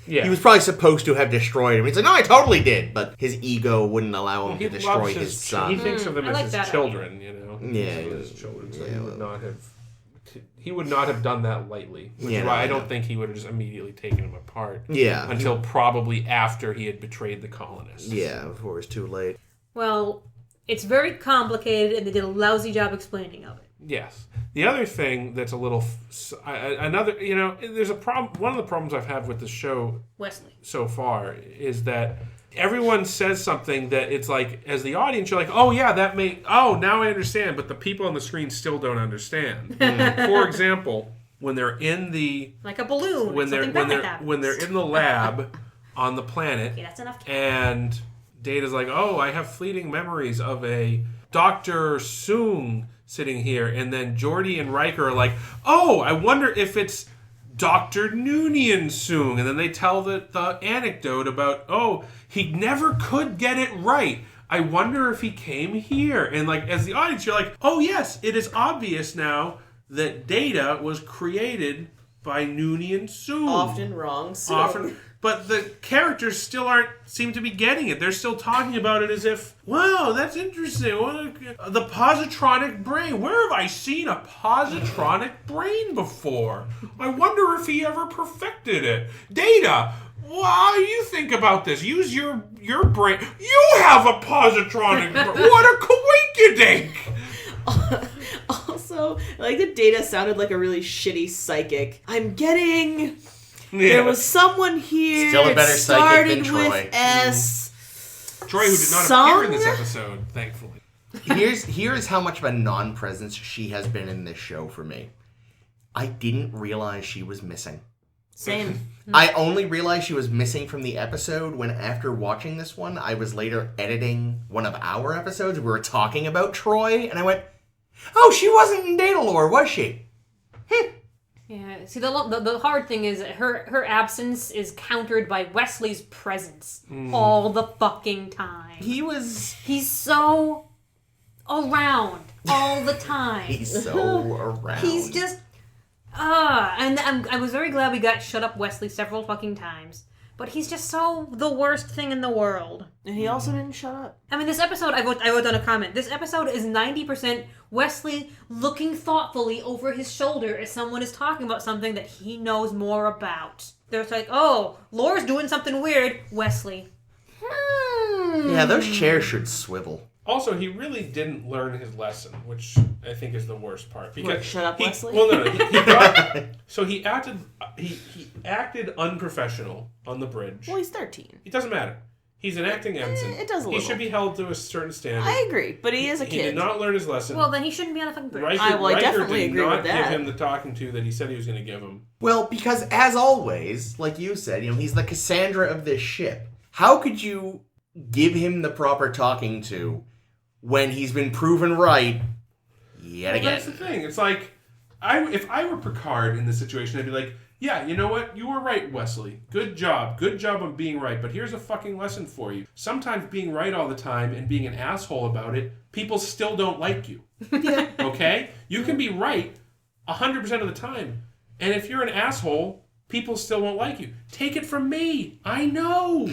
Yeah. He was probably supposed to have destroyed him. He's like, "No, I totally did," but his ego wouldn't allow him to destroy his son. He thinks of them as his children, you know. Yeah, his children. So he would not have done that lightly. Which is why I don't think he would have just immediately taken him apart. Yeah, until probably after he had betrayed the colonists. Yeah, before it was too late. Well, it's very complicated, and they did a lousy job explaining of it. Yes. The other thing that's a little there's a problem. One of the problems I've had with the show so far is that everyone says something that it's like, as the audience, you're like, "Oh yeah, now I understand," but the people on the screen still don't understand. For example, when they're in the like a balloon, when they're in the lab on the planet, that's enough time. And Data's like, "Oh, I have fleeting memories of a Dr. Sung sitting here," and then Geordi and Riker are like, "Oh, I wonder if it's Dr. Noonien Sung," and then they tell the anecdote about, "Oh, he never could get it right. I wonder if he came here." And like, as the audience, you're like, "Oh yes, it is obvious now that Data was created by Noonien soon. Often wrong. Soon. But the characters still seem to be getting it. They're still talking about it as if, wow, that's interesting. The positronic brain. Where have I seen a positronic brain before? I wonder if he ever perfected it. Data, how do you think about this? Use your brain. You have a positronic brain. What a coinkydink! Also, like the Data sounded like a really shitty psychic. I'm getting... Yeah. There was someone here. Still a better it psychic than started Troy. with S. Troy, who did not appear in this episode, thankfully. Here's how much of a non-presence she has been in this show for me. I didn't realize she was missing. Same. I only realized she was missing from the episode when, after watching this one, I was later editing one of our episodes. We were talking about Troy, and I went, "Oh, she wasn't in Datalore, was she?" Yeah, see, the hard thing is that her absence is countered by Wesley's presence all the fucking time. He's so around all the time. He's so around. He's just, and I was very glad we got shut up Wesley several fucking times. But he's just so the worst thing in the world. And he also didn't shut up. I mean, this episode, I wrote down a comment. This episode is 90% Wesley looking thoughtfully over his shoulder as someone is talking about something that he knows more about. They're like, oh, Lore's doing something weird. Wesley. Yeah, those chairs should swivel. Also, he really didn't learn his lesson, which I think is the worst part. Because Shut up, Wesley? Well, no. He acted unprofessional on the bridge. Well, he's 13. It doesn't matter. He's an acting ensign. It does a He little. should be held to a certain standard. I agree, but he is a He kid. did not learn his lesson. Well, then he shouldn't be on a fucking bridge. Riker, I definitely did agree not with that. give him the talking to that he said he was going to give him. Well, because as always, like you said, he's the Cassandra of this ship. How could you give him the proper talking to when he's been proven right yet again? That's the thing. It's like, if I were Picard in this situation, I'd be like, yeah, you know what? You were right, Wesley. Good job. Good job on being right. But here's a fucking lesson for you. Sometimes being right all the time and being an asshole about it, people still don't like you. Yeah. Okay? You can be right 100% of the time. And if you're an asshole, people still won't like you. Take it from me. I know.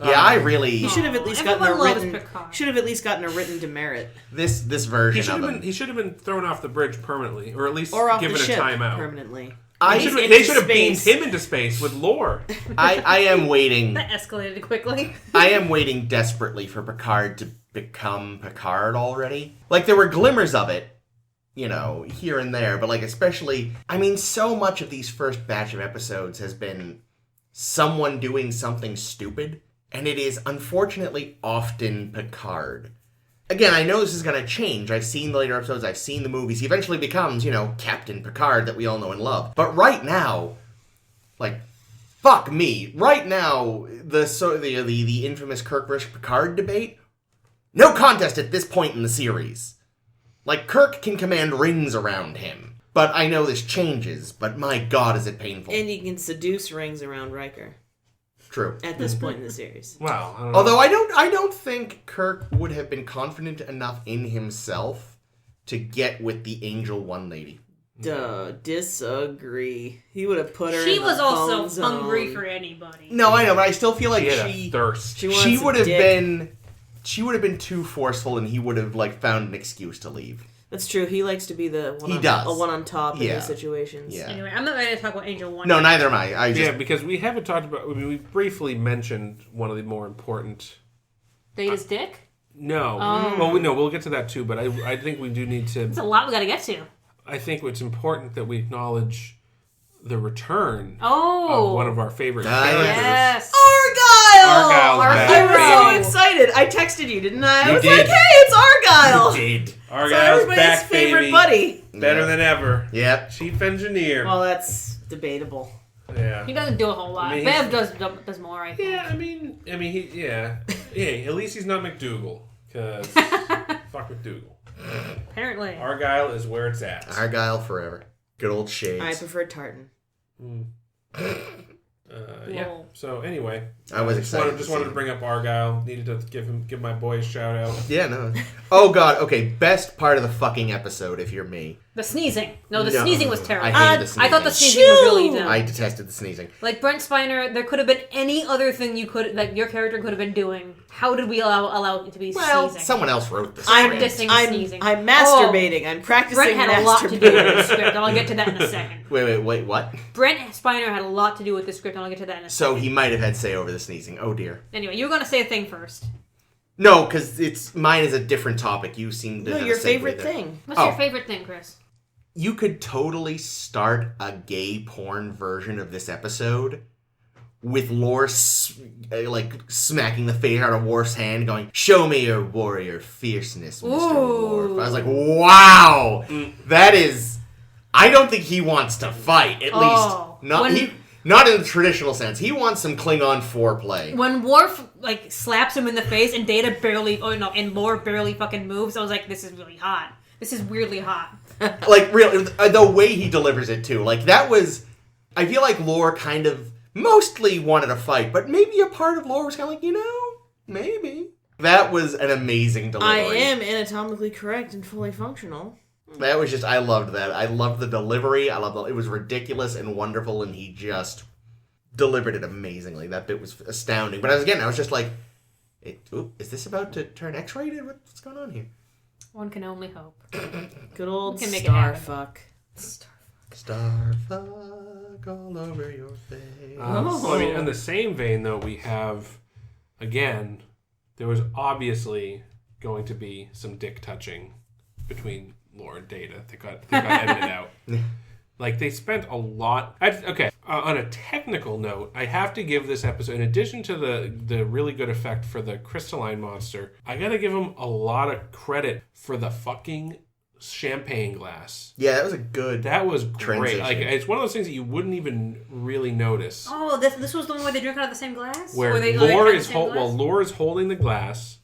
Yeah, I really... He should have at least Everyone gotten a loves written. Picard. Should have at least gotten a written demerit, This version of him. He should have been thrown off the bridge permanently, or at least or off given the a ship timeout. permanently. They into should have beamed space. him into space with lore. I am waiting. That escalated quickly. I am waiting desperately for Picard to become Picard already. Like, there were glimmers of it, here and there, but, especially, so much of these first batch of episodes has been someone doing something stupid, and it is, unfortunately, often Picard. Again, I know this is going to change. I've seen the later episodes, I've seen the movies. He eventually becomes, Captain Picard that we all know and love. But right now, fuck me. Right now, the infamous Kirk versus Picard debate, no contest at this point in the series. Kirk can command rings around him. But I know this changes, but my god is it painful. And he can seduce rings around Riker True. at this point in the series. Wow. I don't know. Although I don't think Kirk would have been confident enough in himself to get with the Angel One lady. Disagree. He would have put her She in was the also bone zone. hungry for anybody. No, I know, but I still feel like She had a thirst. She wants she a would have dick. been she would have been too forceful, and he would have found an excuse to leave. That's true. He likes to be the one He on, does. a one on top in Yeah. these situations. Yeah. Anyway, I'm not ready to talk about Angel 1. No, neither am I. I just Yeah, because we haven't talked about. We briefly mentioned one of the more important. Data's dick? No, Oh. well, we'll get to that too. But I think we do need It's a to. lot we gotta get to. I think it's important that we acknowledge the return Oh. of one of our favorite Ah, characters. Yes. Argyle! Argyle's back, I was so baby. excited. I texted you, didn't I? I You was did. like, hey, it's Argyle! did. So Argyle's everybody's back, favorite baby. buddy. Better than ever. Yep. Chief engineer. Well, that's debatable. Yeah. He doesn't do a whole lot. I mean, Bev does more, I think. Yeah, yeah. At least he's not McDougal. Because fuck McDougal. Apparently. Argyle is where it's at. Argyle forever. Good old I shades. prefer Tartan. Yeah. Whoa. So anyway, I was excited. Just wanted to bring up Argyle. Needed to give my boy a shout out. Yeah, no. Oh god. Okay, best part of the fucking episode, if you're me. The sneezing. No, the sneezing was terrible. I hated the sneezing. I thought the sneezing was really dumb. I detested the sneezing. I thought the sneezing was really dumb. I detested the sneezing. Like Brent Spiner, there could have been any other thing your character could have been doing. How did we allow it to be sneezing? Someone else wrote this. Practicing sneezing. I'm masturbating. I'm practicing Brent had a lot to do with the script, and I'll get to that in a second. Wait, what? Brent Spiner had a lot to do with the script, and I'll get to that in a second. So he might have had say over the sneezing. Oh dear. Anyway, you were going to say a thing first. No, because mine is a different topic. You seem to have your a segue favorite there. thing. What's your favorite thing, Chris? You could totally start a gay porn version of this episode with Lore smacking the face out of Worf's hand, going, "Show me your warrior fierceness, Mr. Worf." I was like, wow, that is. I don't think he wants to fight. At least not in the traditional sense. He wants some Klingon foreplay. When Worf slaps him in the face and and Lore barely fucking moves, I was like, this is really hot. This is weirdly hot. The way he delivers it too. That was. I feel like Lore kind of mostly wanted a fight, but maybe a part of Lore was kind of like, maybe. That was an amazing delivery. I am anatomically correct and fully functional. That was I loved that. I loved the delivery. It was ridiculous and wonderful, and he just delivered it amazingly. That bit was astounding. But I was just like, is this about to turn X-rated? What's going on here? One can only hope. Good old can make it Starfuck. Starfuck all over your face. In the same vein, though, we have, again, there was obviously going to be some dick touching between Lore and Data. They got edited out. They spent a lot. On a technical note, I have to give this episode, in addition to the really good effect for the crystalline monster, I gotta give them a lot of credit for the fucking champagne glass. Yeah, that was That was great. Transition. It's one of those things that you wouldn't even really notice. Oh, this was the one where they drink out of the same glass? Where Lore is holding the glass.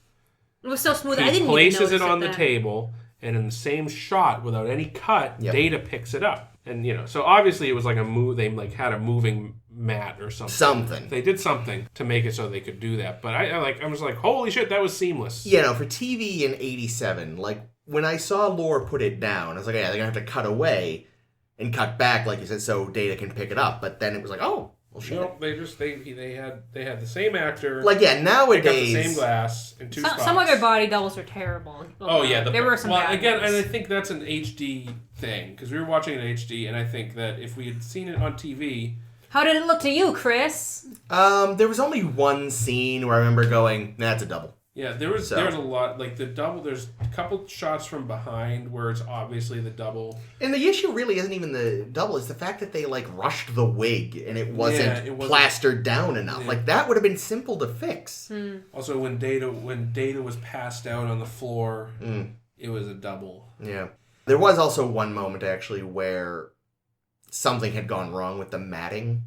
It was so smooth. He I didn't places even notice it on the table, and in the same shot, without any cut, Data picks it up. And, so obviously it was like a move. They had a moving mat or something. They did something to make it so they could do that. But I was like, holy shit, that was seamless. Yeah, for TV in '87, when I saw Lore put it down, I was like, yeah, they're gonna have to cut away and cut back, like you said, so Data can pick it up. But then it was like, oh, well, shit. No, they had the same actor. Nowadays, they got the same glass in two spots. Some other body doubles are terrible. Oh yeah, there were some. Well, again, and I think that's an HD thing because we were watching it in HD, and I think that if we had seen it on TV. How did it look to you, Chris? There was only one scene where I remember going, that's a double. Yeah, there was a lot, the double, there's a couple shots from behind where it's obviously the double. And the issue really isn't even the double, it's the fact that they, rushed the wig and it wasn't plastered down enough. Yeah. That would have been simple to fix. Also, when Data was passed out on the floor, it was a double. Yeah. There was also one moment, actually, where something had gone wrong with the matting,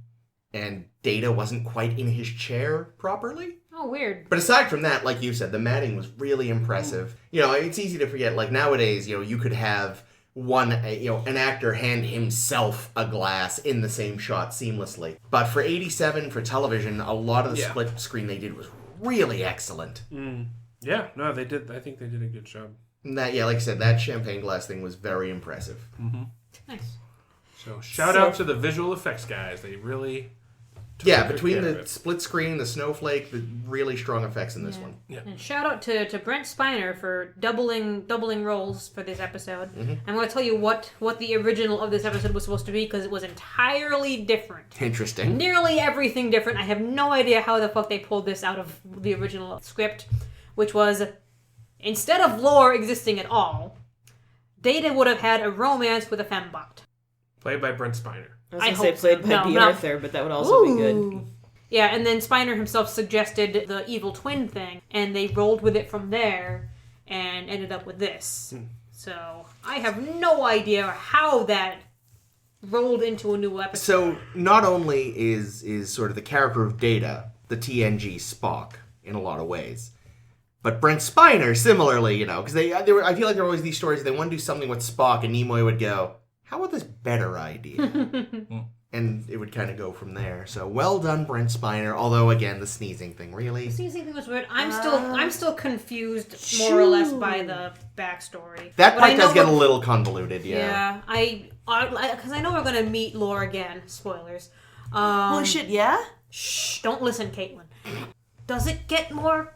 and Data wasn't quite in his chair properly. Oh, weird. But aside from that, like you said, the matting was really impressive. It's easy to forget. Nowadays, you could have an actor hand himself a glass in the same shot seamlessly. But for '87, for television, a lot of the split screen they did was really excellent. Yeah, no, they did. I think they did a good job. And that, like I said, that champagne glass thing was very impressive. Mm-hmm. Nice. So shout out to the visual effects guys. They really. Between the split screen, the snowflake, the really strong effects in this one. Yeah. And shout out to Brent Spiner for doubling roles for this episode. Mm-hmm. I'm going to tell you what the original of this episode was supposed to be because it was entirely different. Interesting. Nearly everything different. I have no idea how the fuck they pulled this out of the original script, which was instead of Lore existing at all, Data would have had a romance with a fembot. Played by Brent Spiner. I was going to say played by B. Arthur, but that would also be good. Yeah, and then Spiner himself suggested the evil twin thing, and they rolled with it from there and ended up with this. So I have no idea how that rolled into a new episode. So not only is sort of the character of Data the TNG Spock in a lot of ways, but Brent Spiner similarly, because I feel like there were always these stories they want to do something with Spock, and Nimoy would go, how about this better idea? And it would kind of go from there. So well done, Brent Spiner. Although again, the sneezing thing really. The sneezing thing was weird. I'm still confused more or less by the backstory. That part does get a little convoluted. Yeah. Because I know we're gonna meet Lore again. Spoilers. Holy shit! Yeah. Shh! Don't listen, Caitlin. Does it get more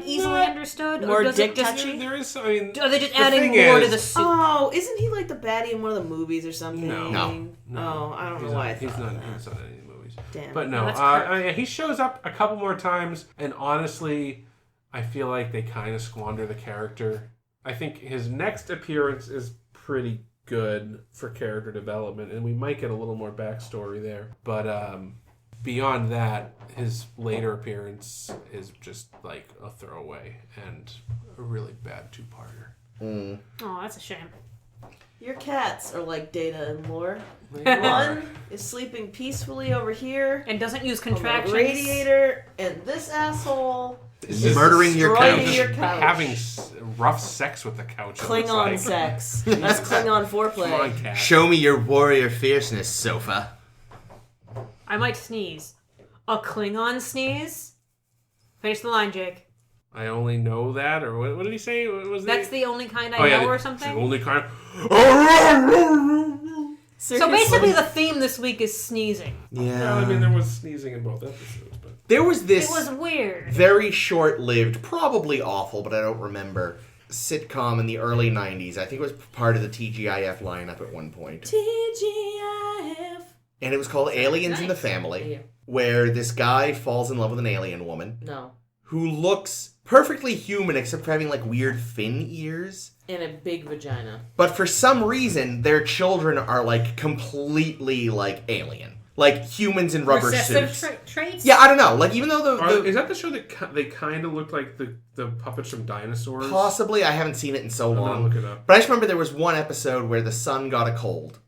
easily understood, More or does dick it just? touchy? There is, I mean, Are they just the adding thing more to is- the soup? Oh, isn't he like the baddie in one of the movies or something? No. Oh, I don't know he's why not, I he's thought not. that. He's not in any movies. Damn. But no, that's Kirk. he shows up a couple more times, and honestly, I feel like they kind of squander the character. I think his next appearance is pretty good for character development, and we might get a little more backstory there. But beyond that, his later appearance is just like a throwaway and a really bad two-parter. Oh, that's a shame. Your cats are like Data and Lore. They are. One is sleeping peacefully over here And doesn't use on the contractions. radiator, and this asshole Is Murdering your destroying couch. your couch. having rough sex with the couch. it looks Klingon like. sex. That's Klingon foreplay. Come on, cat. Show me your warrior fierceness, sofa. I might sneeze. A Klingon sneeze? Finish the line, Jake. I only know that, or what did he say? What was That's the the only kind I know, or something? It's the only kind. So basically, the theme this week is sneezing. Yeah. I mean, there was sneezing in both episodes, but There was this It was weird. very short-lived, probably awful, but I don't remember, sitcom in the early 90s. I think it was part of the TGIF lineup at one point. TGIF. And it was called Aliens in the Family, where this guy falls in love with an alien woman No. who looks perfectly human except for having like weird fin ears. And a big vagina. But for some reason, their children are like completely like alien. Like humans in rubber Recessive suits. traits? Yeah, I don't know. Like even though the is that the show that they kind of look like the puppets from Dinosaurs? possibly, I haven't seen it in so I'm gonna long. look it up. But I just remember there was one episode where the son got a cold.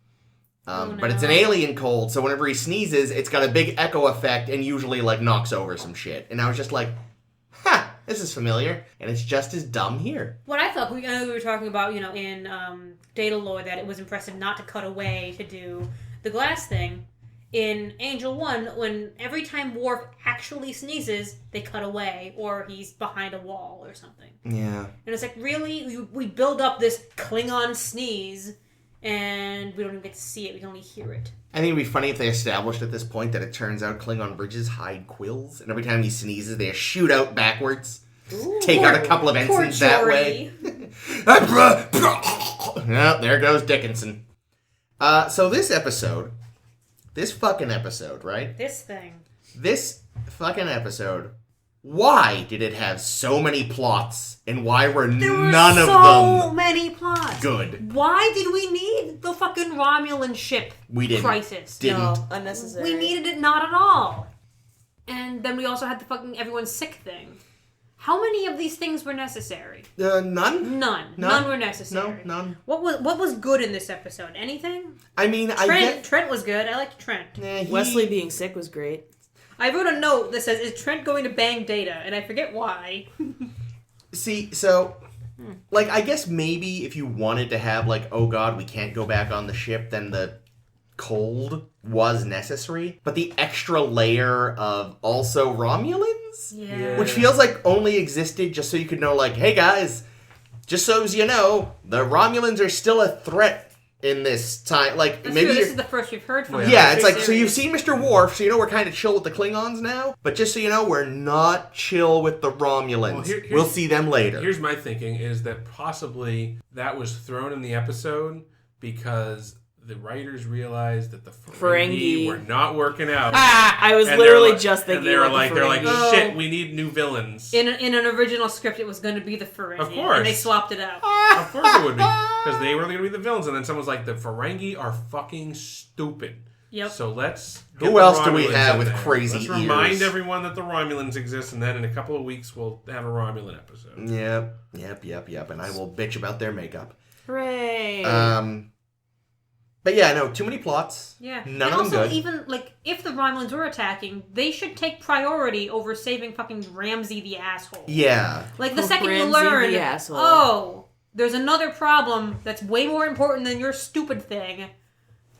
But it's an alien cold, so whenever he sneezes, it's got a big echo effect and usually like knocks over some shit. And I was just like, ha, this is familiar. And it's just as dumb here. What I thought, I know we were talking about, in Datalore, that it was impressive not to cut away to do the glass thing. In Angel 1, when every time Worf actually sneezes, they cut away, or he's behind a wall or something. Yeah. And it's like, really? We build up this Klingon sneeze, and we don't even get to see it, we can only hear it. I think it'd be funny if they established at this point that it turns out Klingon bridges hide quills, and every time he sneezes, they shoot out backwards. Take out a couple of ensigns that way. Yeah, there goes Dickinson. So this fucking episode, right? This fucking episode, why did it have so many plots, and why were none of so them many plots. good? Why did we need the fucking Romulan ship We didn't. crisis? Didn't. No, unnecessary. We needed it not at all. And then we also had the fucking everyone's sick thing. How many of these things were necessary? None? None were necessary. No, none. What was good in this episode? Anything? I mean, Trent was good. I liked Trent. Wesley being sick was great. I wrote a note that says, "Is Trent going to bang Data?" And I forget why. See, so, like, I guess maybe if you wanted to have, like, oh god, we can't go back on the ship, then the cold was necessary. But the extra layer of also Romulans? Yeah. Which feels like only existed just so you could know, like, hey guys, just so as you know, the Romulans are still a threat in this time. Like, That's maybe true. This you're- is the first we've heard from him. Yeah, it's like, so Serious. you've seen Mr. Worf, so you know we're kind of chill with the Klingons now, but just so you know, we're not chill with the Romulans. Well, we'll see them later. Here's my thinking, is that possibly that was thrown in the episode because the writers realized that the Ferengi were not working out. I was And literally they're just thinking they're about like, the they're like, Ferengi. shit, we need new villains. In an original script, it was going to be the Ferengi. Of course. And they swapped it out. Of course it would be, because they were going to be the villains, and then someone's like, the Ferengi are fucking stupid. Yep. So let's. Who get the else do we Romulans have in with there. crazy Let's remind ears? everyone that the Romulans exist, and then in a couple of weeks we'll have a Romulan episode. Yep. And I will bitch about their makeup. Hooray. But yeah, no, too many plots. Yeah. None and of them also, good. even, like, if the Romulans were attacking, they should take priority over saving fucking Ramsey the asshole. Yeah. Like, the Oh, second you Ramsey learn, the asshole. oh, there's another problem that's way more important than your stupid thing.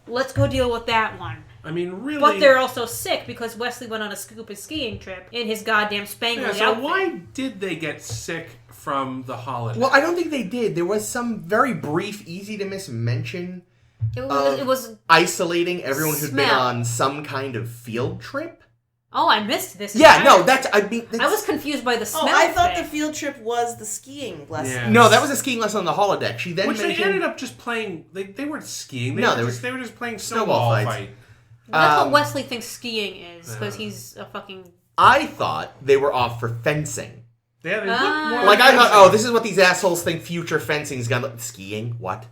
let's go deal with that one. I mean, really. But they're also sick because Wesley went on a stupid skiing trip in his goddamn spangly outfit. So why did they get sick from the holiday? Well, I don't think they did. There was some very brief, easy to miss mention. It was isolating everyone who'd been smell. on some kind of field trip. Oh, I missed this. Yeah, entirely. no, that's. I mean, I was confused by the smell. Oh, I thought thing. the field trip was the skiing lesson. Yeah. No, that was a skiing lesson on the holodeck. She then Which mentioned. they ended up just playing. They weren't skiing. They were just playing snowball snowball fights. fight. That's what Wesley thinks skiing is because he's a fucking. I thought they were off for fencing. Yeah, they look more Like I thought, fencing. oh, this is what these assholes think future fencing's gonna look. Skiing? What?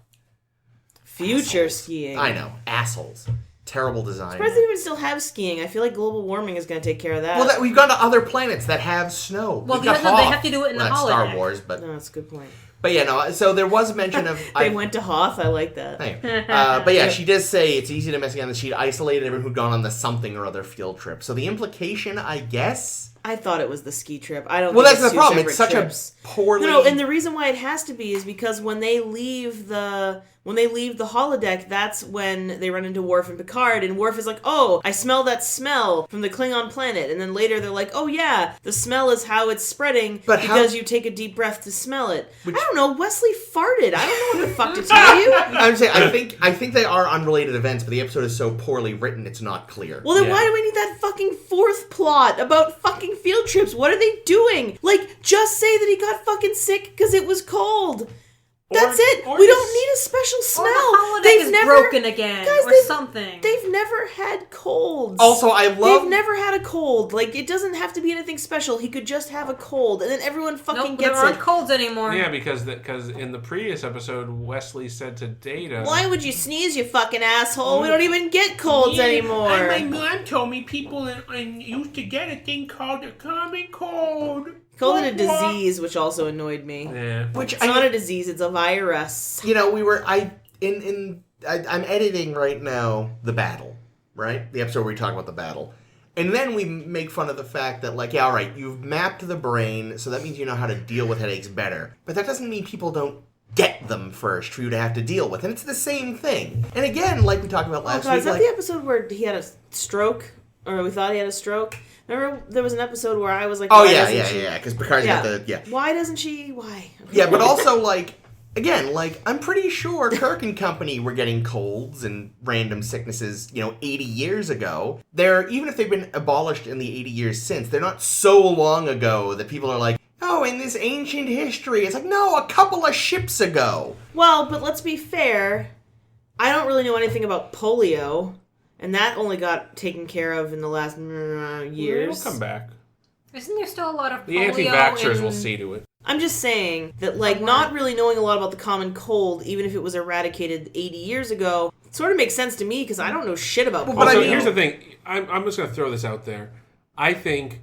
Future Assholes. skiing. I know. Assholes. Terrible design. Surprised they even still have skiing. I feel like global warming is going to take care of that. Well, we've gone to other planets that have snow. Well, We've got because they Hoth. have to do it in the Well, that's Star holodeck. Wars, but No, that's a good point. yeah, no. So there was mention of They went to Hoth. I like that. Hey. But yeah, she does say it's easy to miss again that she'd isolated everyone who'd gone on the something or other field trip. So the implication, I guess. I thought it was the ski trip. I don't. Well, think that's it's the two problem. It's such separate trips. a poorly. No, and the reason why it has to be is because when they leave the holodeck, that's when they run into Worf and Picard, and Worf is like, "Oh, I smell that smell from the Klingon planet," and then later they're like, "Oh yeah, the smell is how it's spreading because you take a deep breath to smell it." I don't know. Wesley farted. I don't know what the fuck to tell you. I'm saying I think they are unrelated events, but the episode is so poorly written, it's not clear. Well, then why do we need that fucking fourth plot about fucking field trips? What are they doing? Like, just say that he got fucking sick because it was cold. That's it. We don't need a special smell. Or the holodeck is broken again, guys, or something. They've never had colds. Also, I love. They've never had a cold. Like, it doesn't have to be anything special. He could just have a cold, and then everyone fucking Nope, gets there aren't it. colds anymore. Yeah, because in the previous episode, Wesley said to Data, Why would you sneeze, you fucking asshole? We don't even get colds anymore. My mom told me people used to get a thing called a common cold. Called it a disease, which also annoyed me. Yeah. Which It's not a disease, it's a virus. You know, I'm editing right now the battle, right? The episode where we talk about the battle. And then we make fun of the fact that, like, yeah, all right, you've mapped the brain, so that means you know how to deal with headaches better. But that doesn't mean people don't get them first for you to have to deal with. And it's the same thing. And again, like we talked about last week, Is that the episode where he had a stroke? Or we thought he had a stroke? Remember there was an episode where I was like, oh, yeah, because Picard's got the, Why doesn't she? Why? Okay. Yeah, but also, like, again, like, I'm pretty sure Kirk and company were getting colds and random sicknesses, 80 years ago. Even if they've been abolished in the 80 years since, they're not so long ago that people are like, oh, in this ancient history. It's like, no, a couple of ships ago. Well, but let's be fair. I don't really know anything about polio. And that only got taken care of in the last years. It'll come back. Isn't there still a lot of The polio anti-vaxxers will see to it. I'm just saying that, like, not really knowing a lot about the common cold, even if it was eradicated 80 years ago, sort of makes sense to me because I don't know shit about polio. Also, here's the thing. I'm just going to throw this out there. I think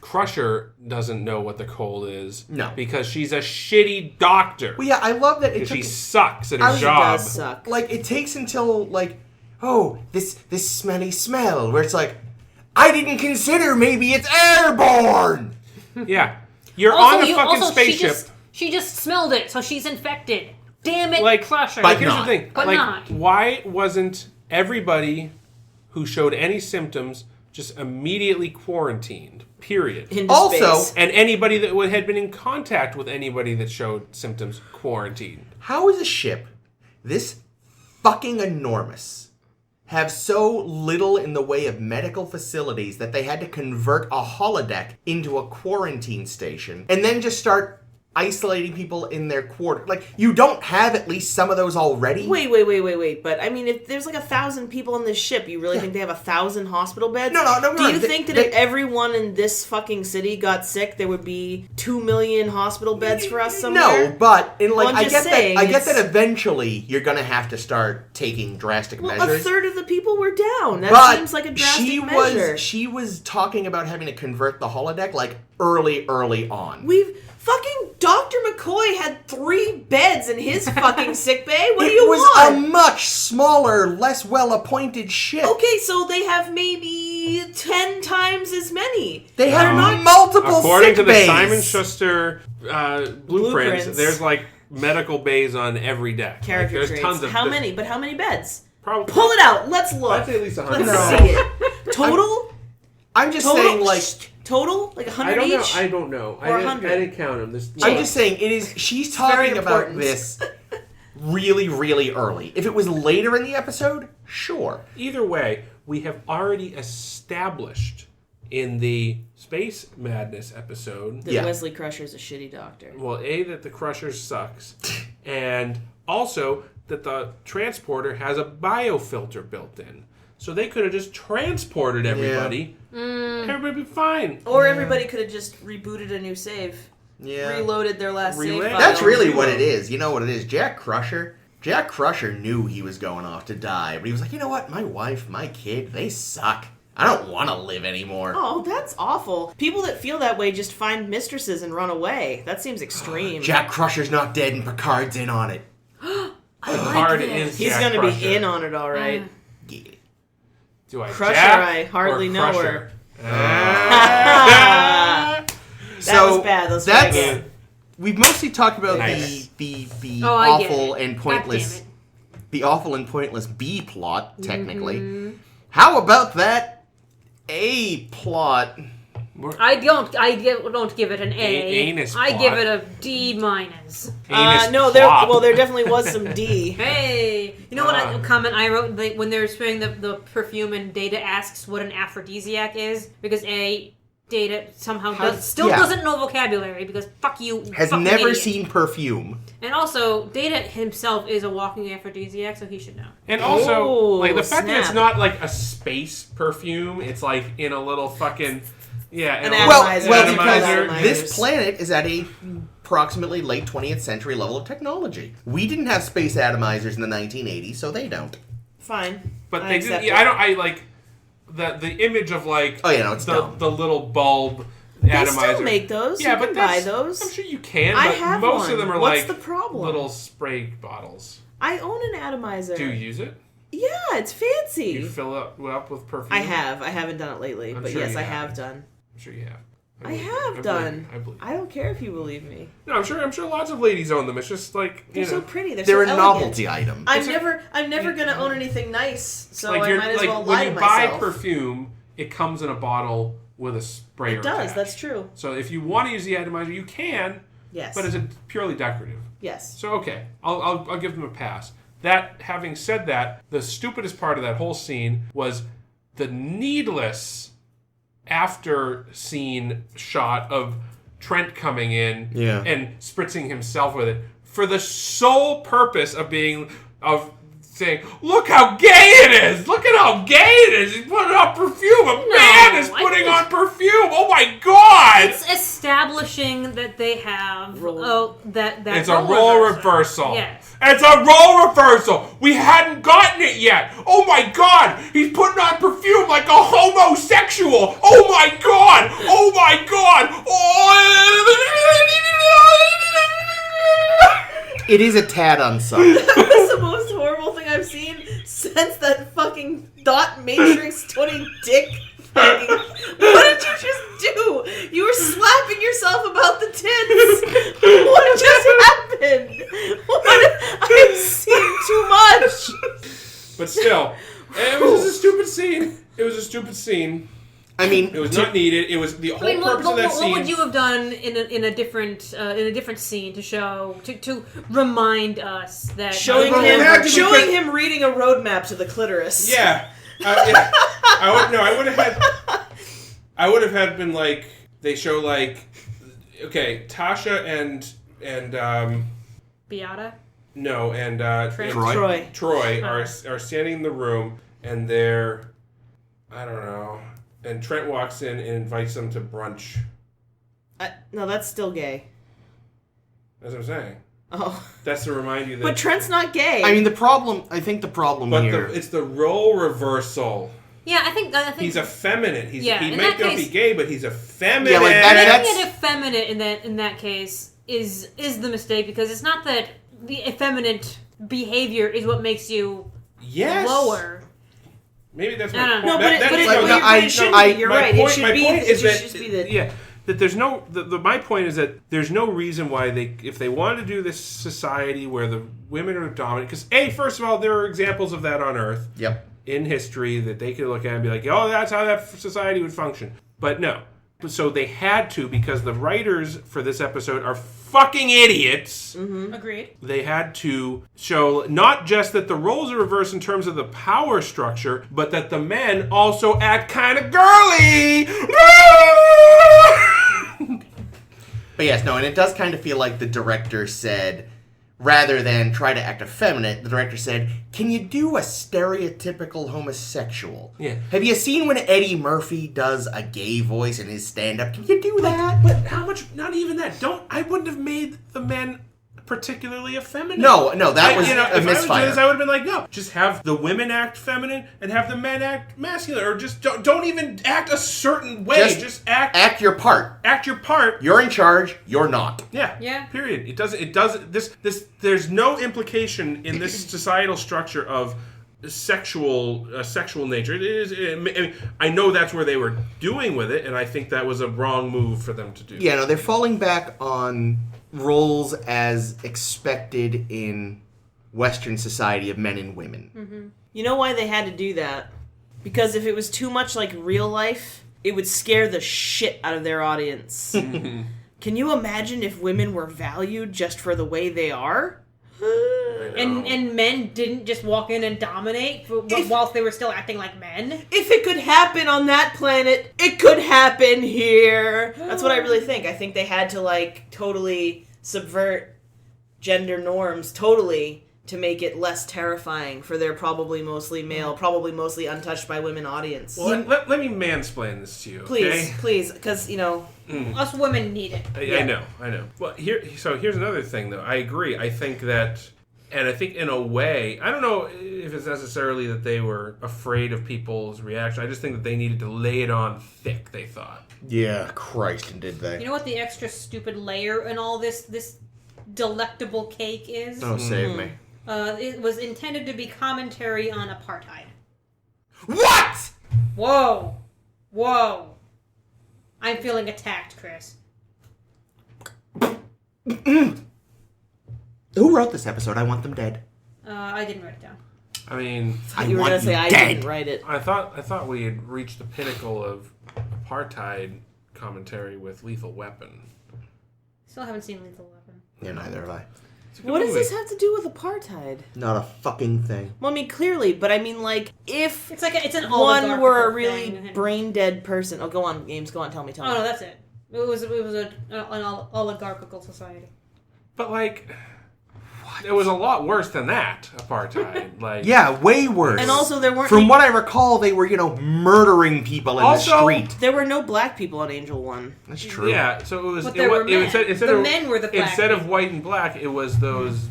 Crusher doesn't know what the cold is. No. Because she's a shitty doctor. Well, yeah, I love that She sucks at her She job. does suck. Like, it takes until, like, oh, this smelly smell, where it's like, I didn't consider maybe it's airborne! Yeah. You're Also, on a fucking spaceship. She just smelled it, so she's infected. Damn it, Like, Crusher. but Here's not. the thing. But like, not. why wasn't everybody who showed any symptoms just immediately quarantined? Period. Into Also- space. And anybody that had been in contact with anybody that showed symptoms quarantined. How is a ship this fucking enormous have so little in the way of medical facilities that they had to convert a holodeck into a quarantine station and then just start isolating people in their quarter? Like, you don't have at least some of those already? Wait. But, I mean, if there's like 1,000 people on this ship, you really think they have 1,000 hospital beds? No. Do you think that if everyone in this fucking city got sick, there would be 2 million hospital beds for us somewhere? No, but in like Well, I'm I just get saying, that. I get it's- that eventually you're gonna have to start taking drastic Well, measures. a third of the people were down. That But seems like a drastic measure. she was talking about having to convert the holodeck like early on. Fucking Dr. McCoy had 3 beds in his fucking sick bay. What do It you was want? a much smaller, less well-appointed ship. Okay, so they have maybe 10 times as many. They had not- multiple According sick to the bays. Simon Schuster blueprints, Blueprints. there's like medical bays on every deck. Character there's traits. tons of How many? But how many beds? Probably. Pull it out. Let's look. I'd say at least 100. Let's No. see it. Total? I'm just Total? saying, like... Total? Like 100 I don't know. each? I don't know. Or 100? I didn't count them. I'm just saying, it is. She's very talking about important. this really, really early. If it was later in the episode, sure. Either way, we have already established in the Space Madness episode That Yeah. Wesley Crusher's a shitty doctor. well, that the Crusher sucks, and also that the transporter has a biofilter built in. So they could have just transported everybody. Everybody would be fine. Or everybody could have just rebooted a new save. Yeah. Reloaded their last save Relay? file. That's really what it is. You know what it is? Jack Crusher knew he was going off to die, but he was like, you know what? My wife, my kid, they suck. I don't want to live anymore. Oh, that's awful. People that feel that way just find mistresses and run away. That seems extreme. Jack Crusher's not dead and Picard's in on it. Picard is He's Jack going to Crusher. be in on it, all right. Yeah. Do I Crusher, Jack I hardly or know Crusher? That was bad. That's that's very good. we've mostly talked about Nice. the Oh, I get awful it. and God pointless damn the awful and pointless B plot, technically. Mm-hmm. How about that A plot? I don't give it an A. Anus I plot. give it a D minus. Anus No, plop. there definitely was some D. Hey, you know what comment I wrote when they were spraying the perfume and Data asks what an aphrodisiac is because Data somehow doesn't know vocabulary because fuck you. Has fucking never idiot. seen perfume. And also, Data himself is a walking aphrodisiac, so he should know. And also, Oh, like the fact that it's snap. not like a space perfume, it's like in a little fucking An a- Well, atomizer. because Atomizer. this planet is at a approximately late 20th century level of technology. We didn't have space atomizers in the 1980s, so they don't. Fine. but I they accept did. it. I like the image of like Oh, yeah, no, it's the dumb. the little bulb They atomizer. still make those. Yeah, You but can buy that's- those. I'm sure you can. I But have most one. of them are What's like the problem? little spray bottles. I own an atomizer. Do you use it? Yeah, it's fancy. You fill up with perfume. I have. I haven't done it lately, I'm but sure yes, you I have. have done. I'm sure you have. I believe you. have done. I believe. I don't care if you believe me. No, I'm sure lots of ladies own them. It's just like They're you know. so pretty. They're They're a so elegant. novelty item. I'm never gonna own anything nice, so like I you're might as like well when lie you to buy myself. perfume, it comes in a bottle with a sprayer. It does. attached. That's true. So if you want to use the atomizer, you can, Yes. but it's purely decorative. Yes. So okay, I'll give them a pass. That having said that, the stupidest part of that whole scene was the needless after scene shot of Trent coming in Yeah. and spritzing himself with it for the sole purpose of saying, look how gay it is! Look at how gay it is! He's putting on perfume! A man is I putting think- on perfume! Oh my god! It's establishing that they have that It's a role reversal. reversal. Yes. It's a role reversal. We hadn't gotten it yet. Oh my god. He's putting on perfume like a homosexual. Oh my god. Oh my god. It is a tad unsung. That's the most horrible thing I've seen since that fucking dot matrix 20 dick fucking. What did you just do? You were slapping yourself about the tits. What just happened? I've seen too much. But still, it was just a stupid scene. It was a stupid scene. I mean, It was not needed. It was the whole I mean, purpose of that what scene. would you have done in a different scene to show to remind us that Showing Well, it had to because- him reading a roadmap to the clitoris. Yeah. Yeah. I would have had been like they show like okay, Tasha and Beata? no and Troy. Troy. are standing in the room and they're I don't know and Trent walks in and invites them to brunch. No, that's still gay. That's what I'm saying. Oh. That's to remind you that. But Trent's not gay. I think the problem But here. it's the role reversal. Yeah, I think He's effeminate. He in might that not be case- gay, but he's effeminate. Yeah, like Making it effeminate in that case is the mistake because it's not that the effeminate behavior is what makes you yes. lower. Maybe that's I my don't point. know. No, but it shouldn't be. You're my right. Point, it should my be. point is It that should be that. yeah, that there's no. My point is that there's no reason why if they wanted to do this society where the women are dominant, because first of all, there are examples of that on Earth. Yep. In history that they could look at and be like, oh, that's how that society would function. But no. So they had to, because the writers for this episode are fucking idiots. Mm-hmm. Agreed. They had to show not just that the roles are reversed in terms of the power structure, but that the men also act kind of girly. But yes, no, and it does kind of feel like the director said, rather than try to act effeminate, the director said, can you do a stereotypical homosexual? Yeah. Have you seen when Eddie Murphy does a gay voice in his stand-up? Can you do that? But how much? Not even that. I wouldn't have made the men particularly effeminate. No, that was a misfire. If I would do this, I would have been like, no, just have the women act feminine and have the men act masculine, or just don't even act a certain way. Just act your part. Act your part. You're in charge. You're not. Yeah. Period. It doesn't. This. There's no implication in this societal structure of sexual nature. It is. I know that's where they were doing with it, and I think that was a wrong move for them to do. Yeah, no, they're falling back on roles as expected in Western society of men and women. Mm-hmm. You know why they had to do that? Because if it was too much like real life, it would scare the shit out of their audience. Can you imagine if women were valued just for the way they are? And men didn't just walk in and dominate whilst they were still acting like men? If it could happen on that planet, it could happen here. That's what I really think. I think they had to like totally subvert gender norms totally to make it less terrifying for their probably mostly male, probably mostly untouched by women audience. Well, let me mansplain this to you, please, okay? Please, because, you know... Us women need it. I know. Well, here's another thing, though. I agree. I think that... And I think in a way, I don't know if it's necessarily that they were afraid of people's reaction. I just think that they needed to lay it on thick, they thought. Yeah, Christ, and did they. You know what the extra stupid layer in all this delectable cake is? Oh, save me. It was intended to be commentary on apartheid. What?! Whoa. I'm feeling attacked, Chris. Who wrote this episode? I want them dead. I didn't write it down. I mean... You were going to say I didn't write it. I thought we had reached the pinnacle of apartheid commentary with Lethal Weapon. Still haven't seen Lethal Weapon. Yeah, neither have I. What does this have to do with apartheid? Not a fucking thing. Well, I mean, clearly, but I mean, like, if it's an one were a really thing. brain dead person... Oh, go on, Games, go on, tell me. Oh, no, that's it. It was an oligarchical society. But, like... It was a lot worse than that, apartheid. Like, yeah, way worse. And also, there weren't... From what I recall, they were, murdering people in the street. There were no black people on Angel 1. That's true. Yeah, so it was... But there were men. Instead men were the black Instead people. of white and black, it was those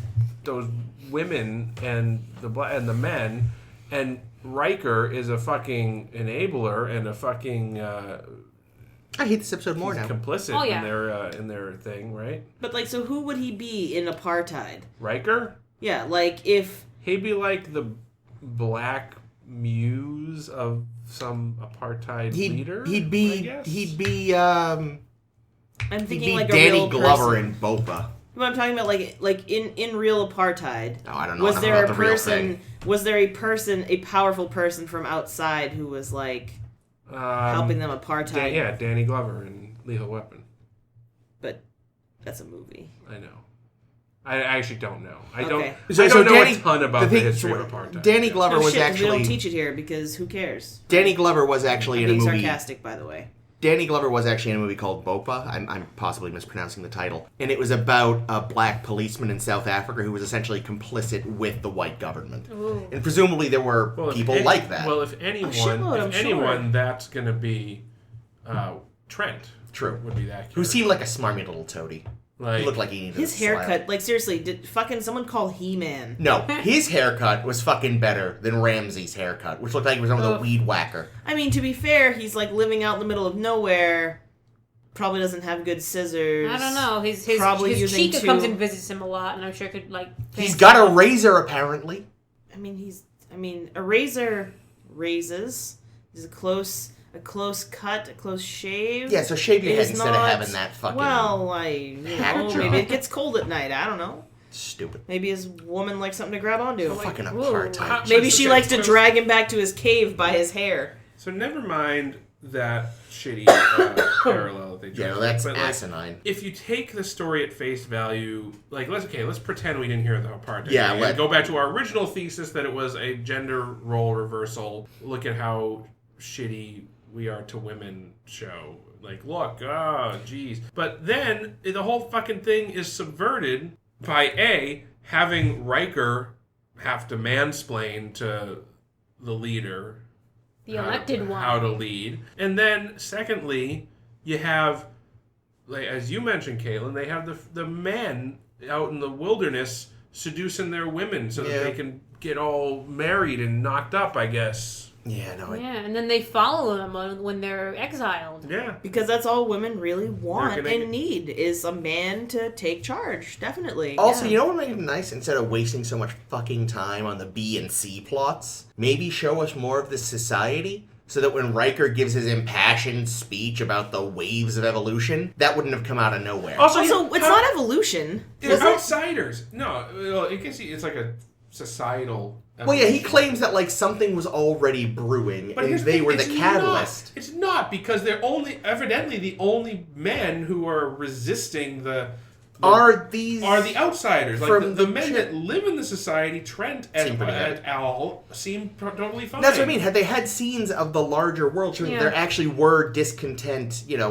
women and the men. And Riker is a fucking enabler and a fucking... I hate this episode more now. Complicit in their thing, right? But, like, so who would he be in apartheid? Riker? Yeah, like, if... He'd be like the black muse of some apartheid leader. He'd be I'm thinking like a Danny real Glover person. in Boba. What I'm talking about, like in real apartheid. Oh, I don't know. Was there a person? Was there a powerful person from outside who was like helping them apartheid? Danny Glover in Lethal Weapon. But that's a movie. I know. I actually don't know. I don't know a ton about the history of apartheid. Danny Glover was actually... We don't teach it here because who cares? Danny Glover was actually in a movie... being sarcastic, by the way. Danny Glover was actually in a movie called Bopa. I'm possibly mispronouncing the title. And it was about a black policeman in South Africa who was essentially complicit with the white government. Ooh. And presumably there were people like that. Well, if anyone, that's going to be Trent. True. Would be that. Who seemed like a smarmy little toady. He looked like he needed his haircut. Like, seriously, did fucking someone call He-Man? No, his haircut was fucking better than Ramsey's haircut, which looked like he was under the weed whacker. I mean, to be fair, he's like living out in the middle of nowhere. Probably doesn't have good scissors. I don't know. His Chica comes and visits him a lot, and I'm sure could like. He's got a razor apparently. I mean, a razor raises. He's a close a close cut, a close shave. Yeah, so shave your head is instead of not- having that fucking Well, hat job. maybe it gets cold at night. I don't know. stupid. Maybe his woman likes something to grab onto. Fucking Ooh. apartheid. Maybe she Okay, likes to so- drag him back to his cave by his hair. So never mind that shitty parallel that they drew. Yeah, no, that's But, like, asinine. if you take the story at face value, like let's pretend we didn't hear the part. Yeah, and go back to our original thesis that it was a gender role reversal. Look at how shitty we are to women show. Like, look, geez. But then the whole fucking thing is subverted by having Riker have to mansplain to the leader. The elected one. How to lead. And then, secondly, you have, like as you mentioned, Caitlin, they have the men out in the wilderness seducing their women so that they can get all married and knocked up, I guess. Yeah, no. Yeah, and then they follow them when they're exiled. Yeah. Because that's all women really want They're gonna- and need is a man to take charge. Definitely. Also, yeah. you know what would make it nice? Instead of wasting so much fucking time on the B and C plots, maybe show us more of this society so that when Riker gives his impassioned speech about the waves of evolution, that wouldn't have come out of nowhere. Also, it's not evolution. They're outsiders. No, well, I guess it's like a societal. Well, yeah, he claims that like something was already brewing, and here's they thing, were the it's catalyst. Not. It's not, because they're evidently the only men who are resisting Are these are the outsiders. Like from the the men ship- that live in the society, Trent and Seem pretty good. Al, seem totally fine. That's what I mean. Had they had scenes of the larger world showing that there actually were discontent, Yeah,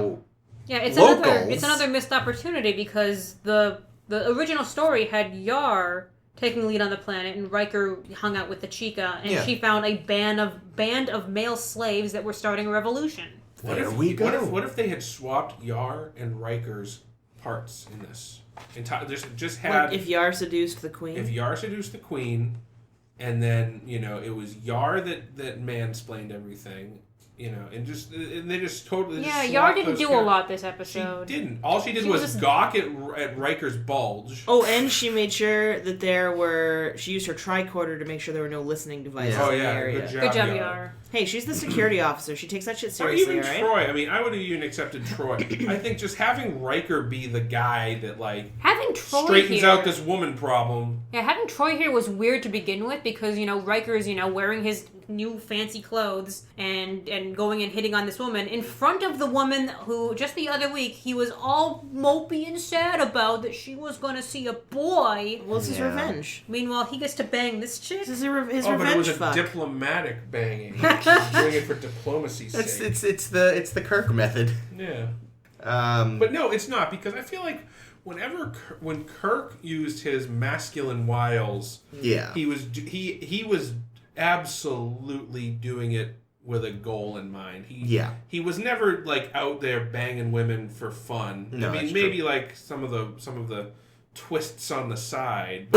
it's locals. another missed opportunity because the original story had Yar taking the lead on the planet, and Riker hung out with the Chica, and she found a band of male slaves that were starting a revolution. What There if we go. What if they had swapped Yar and Riker's parts in this? Just had Like if Yar seduced the queen. if Yar seduced the queen, and then it was Yar that mansplained everything, and they just totally Yeah, just Yar swapped didn't those do a characters. lot this She episode. didn't. All she did She was was just- gawk at Riker's bulge. Oh, and she made sure that she used her tricorder to make sure there were no listening devices Oh in the yeah, area. Good job, Yar. Hey, she's the security officer. She takes that shit Or seriously, even alright? Troy. I mean, I would have even accepted Troy. I think just having Riker be the guy that Having Troy straightens here, out this woman problem. Yeah, having Troy here was weird to begin with because, Riker's, wearing his new fancy clothes and going and hitting on this woman in front of the woman who, just the other week, he was all mopey and sad about that she was going to see a boy. Well, this is revenge. Meanwhile, he gets to bang this chick. This is his But it revenge was a fuck. diplomatic banging. Doing it for diplomacy's sake. it's the Kirk method. Yeah. Um, But no, it's not, because I feel like when Kirk used his masculine wiles, yeah, he was absolutely doing it with a goal in mind. He was never out there banging women for fun. No, I mean, that's maybe some of the twists on the side.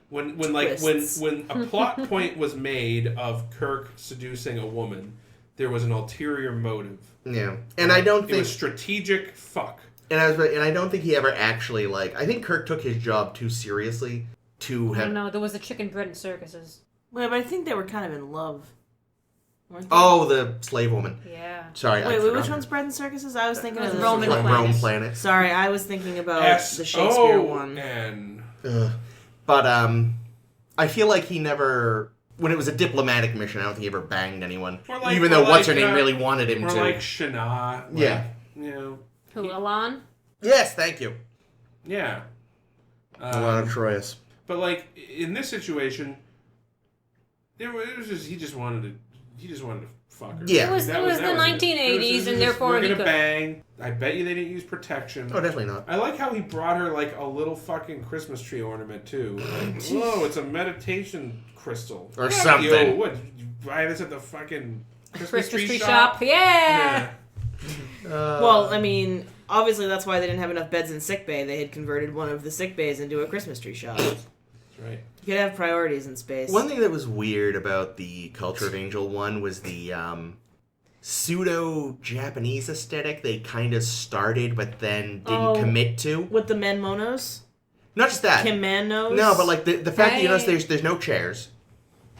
When a plot point was made of Kirk seducing a woman, there was an ulterior motive. Yeah, and I don't It think was strategic. Fuck. And I don't think he ever actually I think Kirk took his job too seriously to I have. don't know, there was the chicken bread and circuses. Wait, but I think they were kind of in love. Weren't they? Oh, the slave woman. Yeah. Sorry. Wait, I which forgot. one's Bread and Circuses? I was thinking of was the Roman Planet. planet. Rome planet. Sorry, I was thinking about the Shakespeare one. S-O-N. But I feel like he never. When it was a diplomatic mission, I don't think he ever banged anyone. Even though what's her name really wanted him Or to. like Shana. Yeah. Who, Alon? Yes, thank you. Yeah. Alana Troyes. But in this situation, it was just he just wanted to fuck her. Yeah. It was the 1980s, and therefore we're he gonna could. bang. I bet you they didn't use protection. Oh, definitely not. I like how he brought her a little fucking Christmas tree ornament too. Whoa, it's a meditation crystal. Or Fuck something. You. What? You buy this at the fucking Christmas Tree shop. Yeah. Well, I mean, obviously that's why they didn't have enough beds in sickbay. They had converted one of the sick bays into a Christmas tree shop. That's right. You could have priorities in space. One thing that was weird about the Culture of Angel one was the pseudo-Japanese aesthetic they kind of started but then didn't commit to. With the men monos? Not just that. Kim Man knows? No, but the fact that you notice Right. there's no chairs.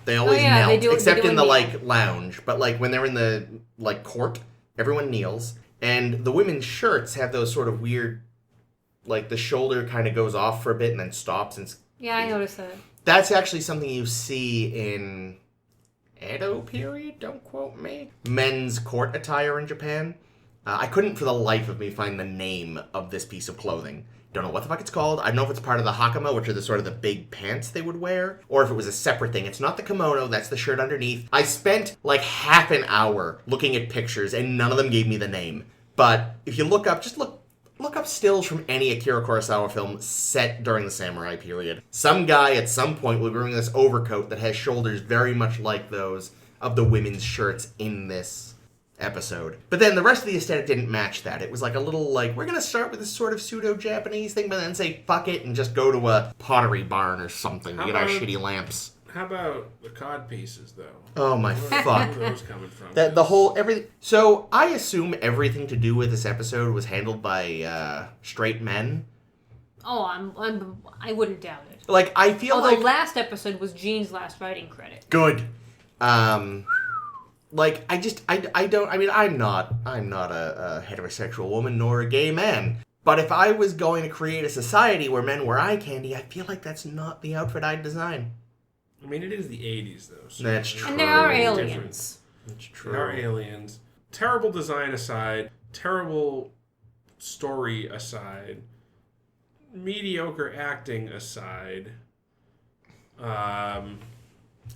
They always yeah, melt, they do- except they do in the in the- lounge. But when they're in the court, Everyone kneels. And the women's shirts have those sort of weird, like the shoulder kind of goes off for a bit and then stops. And Yeah, I noticed that. that's actually something you see in Edo period, don't quote me. Men's court attire in Japan. I couldn't for the life of me find the name of this piece of clothing. Don't know what the fuck it's called. I don't know if it's part of the hakama, which are the sort of the big pants they would wear, or if it was a separate thing. It's not the kimono, that's the shirt underneath. I spent like half an hour looking at pictures, and none of them gave me the name. But if you look up, just look up stills from any Akira Kurosawa film set during the samurai period. Some guy at some point will be wearing this overcoat that has shoulders very much like those of the women's shirts in this episode. But then the rest of the aesthetic didn't match that. It was like a little like, we're gonna start with this sort of pseudo-Japanese thing, but then say fuck it and just go to a pottery barn or something to get our shitty lamps. How about the cod pieces, though? Oh my fuck. Where are those coming from? The whole, everything. So I assume everything to do with this episode was handled by straight men. Oh, I wouldn't doubt it. Like, I feel Although like... last episode was Gene's last writing credit. Good. Like, I'm not a heterosexual woman nor a gay man. But if I was going to create a society where men wear eye candy, I feel like that's not the outfit I'd design. I mean, it is the 80s, though. So That's true. And there are aliens. That's true. There are aliens. Terrible design aside, terrible story aside, mediocre acting aside.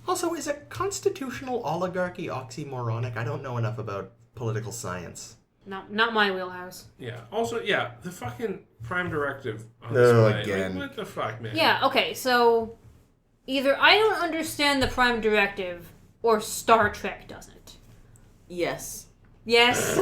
Also, is a constitutional oligarchy oxymoronic? I don't know enough about political science. No, not my wheelhouse. Yeah. Also, yeah, the fucking Prime Directive on Oh, display. again. Like, what the fuck, man? Yeah, okay, so either I don't understand the Prime Directive or Star Trek doesn't. Yes. Yes?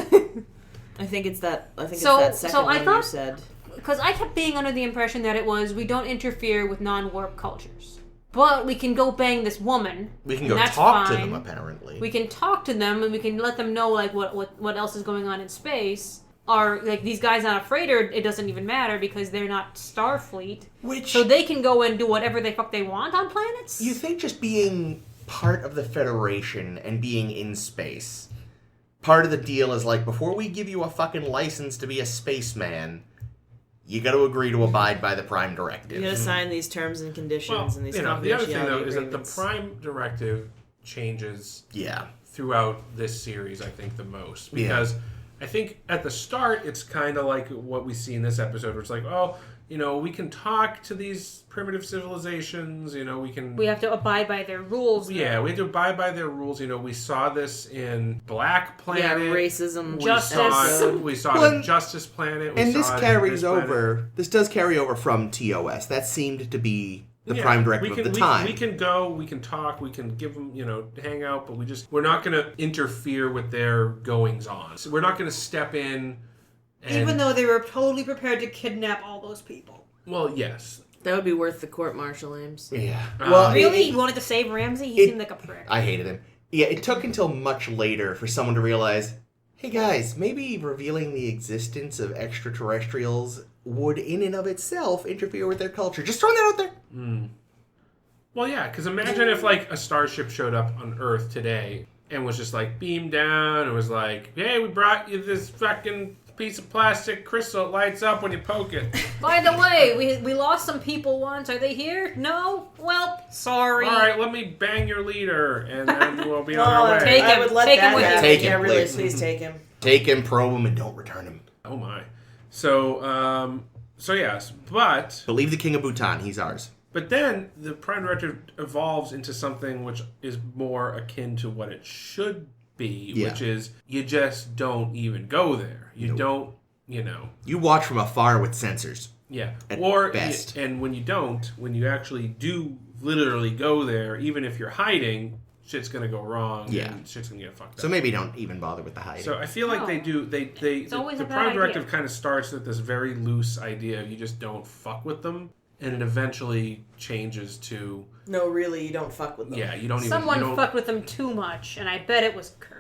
I think it's that. I think So- it's that second so I one thought- you said. Because I kept being under the impression that it was we don't interfere with non-warp cultures. But we can go bang this woman. We can and go that's talk to fine. them, apparently. We can talk to them and we can let them know like what else is going on in space. Are like these guys not afraid or it doesn't even matter because they're not Starfleet. Which... So they can go and do whatever the fuck they want on planets? You think just being part of the Federation and being in space, part of the deal is like, before we give you a fucking license to be a spaceman, you gotta agree to abide by the Prime Directive. You gotta sign these terms and conditions and these the other thing, though, is that the agreements. Prime Directive changes Yeah. throughout this series, I think, the most. Because I think at the start, it's kind of like what we see in this episode, where it's like, oh, you know, we can talk to these primitive civilizations, you know, We have to abide by their rules. Yeah, we have to abide by their rules. You know, we saw this in Black Planet. Yeah, racism. Justice. We saw Well, it in Justice Planet. We And saw this it in carries Planet. over. This does carry over from TOS. That seemed to be the Yeah, Prime Directive of the time. We can go, we can talk, we can give them, you know, hang out, but we're not going to interfere with their goings on. So we're not going to step in. And, Even though they were totally prepared to kidnap all those people. Well, yes. That would be worth the court-martial aims. Yeah. Really? You wanted to save Ramsey? He seemed like a prick. I hated him. Yeah, it took until much later for someone to realize, hey guys, maybe revealing the existence of extraterrestrials would in and of itself interfere with their culture. Just throwing that out there. Well, yeah, because imagine if, like, a starship showed up on Earth today and was just, like, beamed down and was like, hey, we brought you this fucking piece of plastic crystal. It lights up when you poke it. By the way, we lost some people once. Are they here? No? Well, sorry. All right, let me bang your leader, and then we'll be on our way. take I him. would let Take that him with you. happen. Take him, Yeah, really, please. please take him. Take him, probe him, and don't return him. Oh, my. So yes, but Believe the King of Bhutan, he's ours. then the Prime Directive evolves into something which is more akin to what it should be, Yeah. which is you just don't even go there. You don't, you know. You watch from afar with sensors. Yeah. At Or best. and when you actually do literally go there, even if you're hiding, shit's gonna go wrong. Yeah. And shit's gonna get fucked up. So maybe don't even bother with the hiding. So I feel like No. they do. The always a bad Prime idea. Directive kind of starts with this very loose idea of you just don't fuck with them, and it eventually changes to No, really, you don't fuck with them. you don't even. Someone you don't, fucked with them too much, and I bet it was Kirk.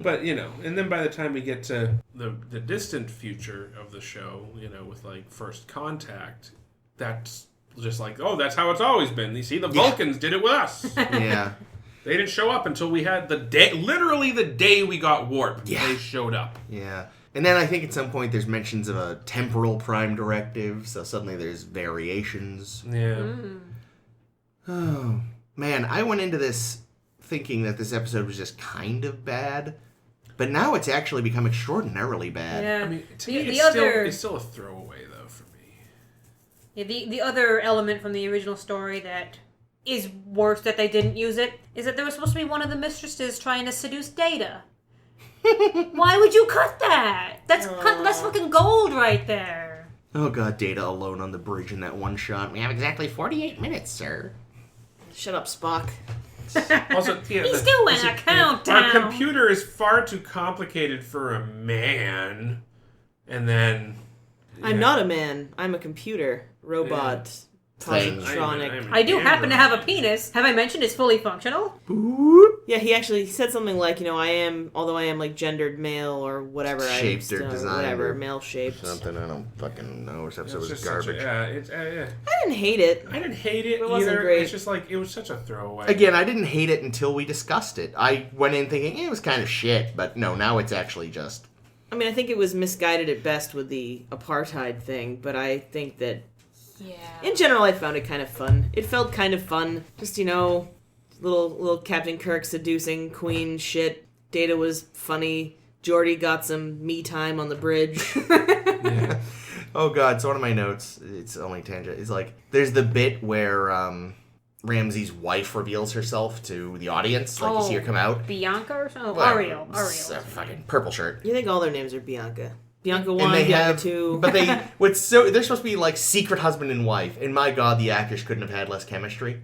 But you know, and then by the time we get to the distant future of the show, you know, with like First Contact, that's just like, oh, that's how it's always been. You see, the Vulcans did it with us. Yeah. They didn't show up until we had literally the day we got warp. Yeah. They showed up. Yeah. And then I think at some point there's mentions of a temporal prime directive, so suddenly there's variations. Yeah. Oh, man, I went into this thinking that this episode was just kind of bad, but now it's actually become extraordinarily bad. Yeah. I mean, to me, it's still a throwaway, though, for me. Yeah, the other element from the original story that is worse that they didn't use it is that there was supposed to be one of the mistresses trying to seduce Data. Why would you cut that? That's fucking gold right there. Oh god, Data alone on the bridge in that one shot. We have exactly 48 minutes, sir. Shut up, Spock. Also, yeah, He's doing a countdown. Our computer is far too complicated for a man. And then... I'm not a man. I'm a computer. Robot. Thing. Positronic. I do happen to have a penis. Have I mentioned it's fully functional? Yeah, he actually said something like, although I am like gendered male or whatever. Shaped or designed. Whatever, male shaped. Something, I don't fucking know. This episode was just garbage. I didn't hate it. I didn't hate it It wasn't either. great. It's just like, it was such a throwaway. Again, I didn't hate it until we discussed it. I went in thinking it was kind of shit, but no, now it's actually just... I mean, I think it was misguided at best with the apartheid thing, but I think that Yeah. in general, I found it kind of fun. It felt kind of fun. Just, little Captain Kirk seducing Queen shit. Data was funny. Geordi got some me time on the bridge. Yeah. Oh god, so one of my notes, it's only tangent, is like, there's the bit where Ramsey's wife reveals herself to the audience. Like, you see her come out. Bianca or something? Whatever. Ariel. It's a fucking purple shirt. You think all their names are Bianca. Bianca 1, And they Bianca have, 2. but they're supposed to be like secret husband and wife, and my god, the actors couldn't have had less chemistry.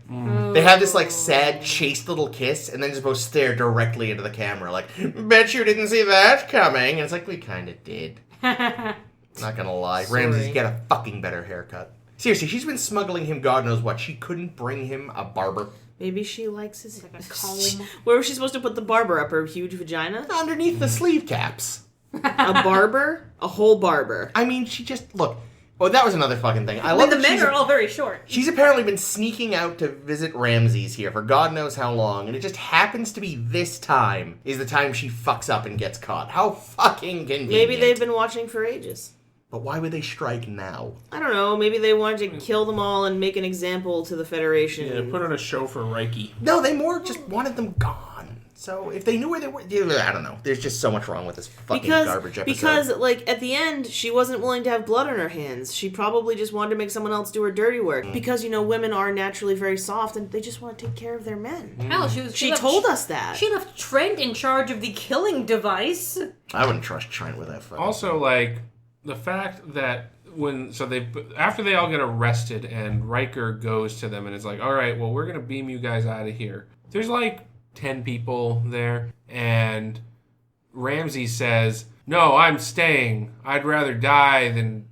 They have this like sad, chaste little kiss, and then just both stare directly into the camera, like, bet you didn't see that coming. And it's like, we kind of did. Not gonna lie, Sorry. Ramsey's got a fucking better haircut. Seriously, she's been smuggling him God knows what. She couldn't bring him a barber. Maybe she likes his... Like a comb. Where was she supposed to put the barber? Up her huge vagina? Underneath the sleeve caps. A barber? A whole barber. I mean, she just... Look. Oh, that was another fucking thing. I I love mean, the that men are all very short. She's apparently been sneaking out to visit Ramses here for God knows how long, and it just happens to be this time is the time she fucks up and gets caught. How fucking convenient. Maybe they've been watching for ages. But why would they strike now? I don't know. Maybe they wanted to kill them all and make an example to the Federation. Yeah, put on a show for Reiki. No, they more just wanted them gone. So if they knew where they were... I don't know. There's just so much wrong with this fucking garbage episode. Because, at the end, she wasn't willing to have blood on her hands. She probably just wanted to make someone else do her dirty work. Because, women are naturally very soft and they just want to take care of their men. Hell, She told us that. She left Trent in charge of the killing device. I wouldn't trust Trent with that fucking... Also, the fact that after they all get arrested and Riker goes to them and is like, all right, well, we're going to beam you guys out of here. There's 10 people there, and Ramsey says, no, I'm staying. I'd rather die than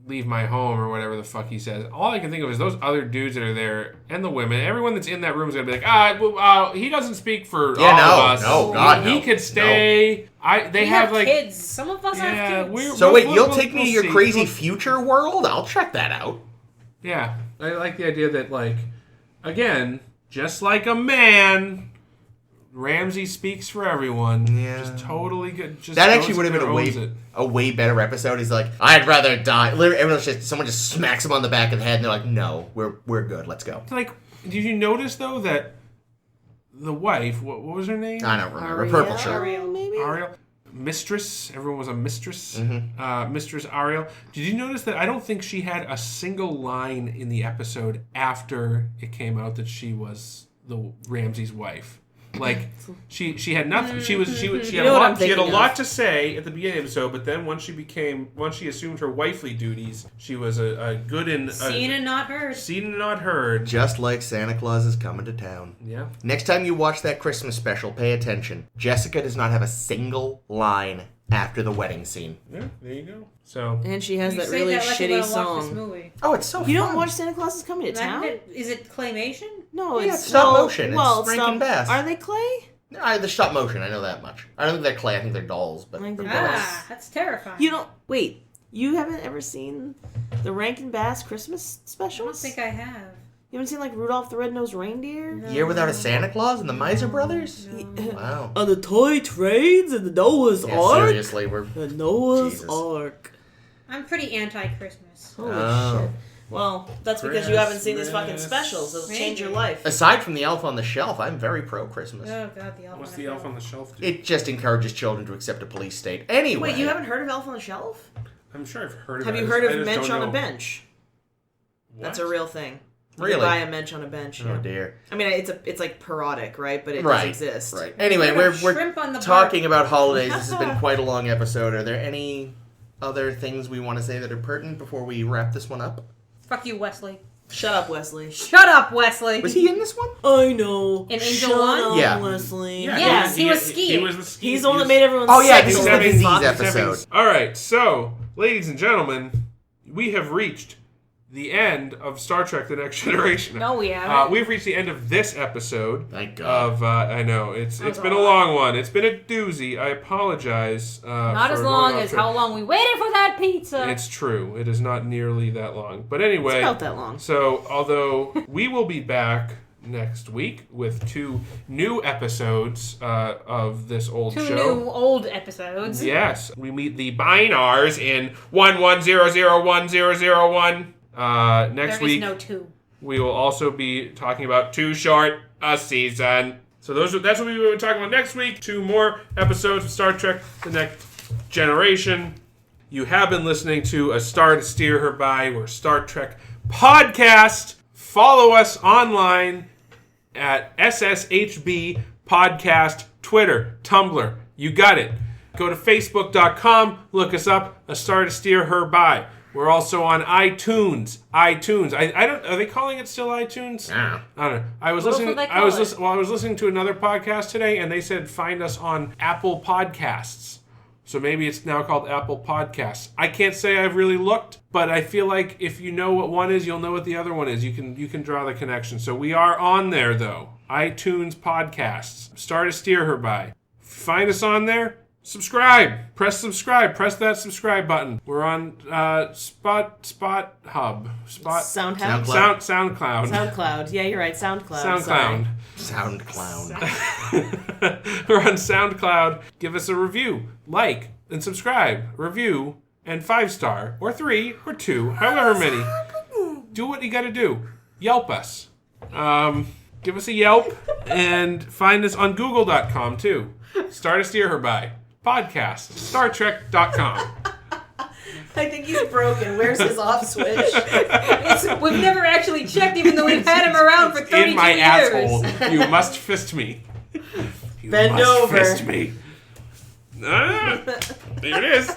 leave my home, or whatever the fuck he says. All I can think of is those other dudes that are there, and the women, everyone that's in that room is going to be like, he doesn't speak for all of us. No, God, He could stay. No. We have kids. Some of us have kids. You'll take me to your see. crazy future world? I'll check that out. Yeah, I like the idea that, again, just like a man... Ramsey speaks for everyone. Yeah. Just totally good. Just that actually would have been a way better episode. He's like, I'd rather die. Literally, someone just smacks him on the back of the head and they're like, no, we're good. Let's go. Did you notice, though, that the wife, what was her name? I don't remember. Ariel? Purple shirt. Ariel, maybe? Ariel. Mistress. Everyone was a mistress. Mm-hmm. Mistress Ariel. Did you notice that I don't think she had a single line in the episode after it came out that she was the Ramsey's wife? She had nothing. She had a lot to say at the beginning of the episode, but then once she assumed her wifely duties, she was a good and seen and not heard. Seen and not heard. Just like Santa Claus is coming to town. Yeah. Next time you watch that Christmas special, pay attention. Jessica does not have a single line after the wedding scene. Yeah, there you go. So And she has You that say really that like shitty we're gonna watch this song. movie. Oh, it's so fun. You don't watch Santa Claus is Coming to Town? Is it claymation? No, Yeah, it's it's stop motion. It's Rankin Bass. Are they clay? No, the stop motion. I know that much. I don't think they're clay. I think they're dolls. But I think they're dolls. That's terrifying. You haven't ever seen the Rankin Bass Christmas I specials? don't think I have. You haven't seen like Rudolph the Red-Nosed Reindeer? Year Without a Santa Claus and the Miser Brothers? Wow. On the toy trains and the Noah's Yeah, Ark? seriously, we're... The Noah's Jesus. Ark. I'm pretty anti-Christmas. Holy Oh. shit. Well, that's because you haven't seen these fucking specials. It'll change your life. Aside from the Elf on the Shelf, I'm very pro-Christmas. Oh god, the elf. What's the elf on the shelf do? It just encourages children to accept a police state. Anyway. Wait, you haven't heard of Elf on the Shelf? I'm sure I've heard of Have it. you I heard just of Mensch don't on a know. Bench? What? That's a real thing. You Really? can buy a Mensch on a bench. Oh Yeah. dear. I mean, it's like parodic, right? But it Right. does exist. Right. Anyway, What we're about shrimp on the talking about holidays. This has been quite a long episode. Are there any other things we want to say that are pertinent before we wrap this one up? Fuck you, Wesley. Shut up, Wesley. Shut up, Wesley. Was he in this one? I know. In Angel Shut 1? up, Yeah. Wesley. Yes, he was He skiing. was the ski. He's the one that made everyone Oh, yeah, sick. this so is they the can disease fuck. episode. All right, so, ladies and gentlemen, we have reached the end of Star Trek: The Next Generation. No, we haven't. We've reached the end of this episode. Thank God. Of I know it's was been a a lot. long one. It's been a doozy. I apologize. Not for as going long off as track. how long we waited for that pizza. It's true. It is not nearly that long. But anyway, It's about that long. So, although we will be back next week with 2 new episodes of this old Two show. new old episodes. Yes, we meet the Binars in 11001001. Next There week, is no 2. we will also be talking about Too Short a Season. So that's what we will be talking about next week. 2 more episodes of Star Trek: The Next Generation. You have been listening to A Star to Steer Her By. We're a Star Trek podcast. Follow us online at SSHB Podcast, Twitter, Tumblr. You got it. Go to Facebook.com. Look us up. A Star to Steer Her By. We're also on iTunes. I don't. Are they calling it still iTunes? Yeah. I don't know. I was What listening. would they I call was it? listening to another podcast today, and they said find us on Apple Podcasts. So maybe it's now called Apple Podcasts. I can't say I've really looked, but I feel like if you know what one is, you'll know what the other one is. You can draw the connection. So we are on there though. iTunes Podcasts. Star to Steer Her By. Find us on there. Subscribe. Press subscribe. Press that subscribe button. We're on Spot Hub. SoundCloud. SoundCloud. SoundCloud. Yeah, you're right. SoundCloud. SoundCloud. Sound clown. We're on SoundCloud. Give us a review, like, and subscribe. Review and 5-star, or 3, or 2, however many. Do what you got to do. Yelp us. Give us a Yelp and find us on Google.com too. Star to Steer Her By. Podcast. StarTrek.com. I think he's broken. Where's his off switch? We've never actually checked, even though we've had him around for 32 In my years. asshole. You must fist me. You Bend must over. Fist me. Ah, there it is.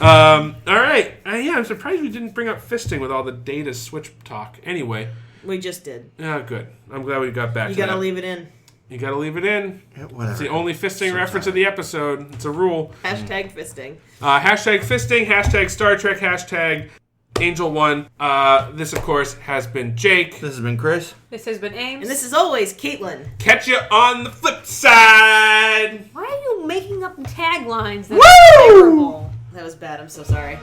All right. Yeah, I'm surprised we didn't bring up fisting with all the data switch talk. Anyway. We just did. Good. I'm glad we got back You to that. gotta leave it in. You gotta leave it in. Yeah, whatever. It's the only fisting reference of the episode. It's a rule. Hashtag fisting. Hashtag fisting, hashtag Star Trek, hashtag Angel One. This, of course, has been Jake. This has been Chris. This has been Ames. And this is always Caitlin. Catch you on the flip side. Why are you making up taglines that Woo! are terrible? That was bad. I'm so sorry.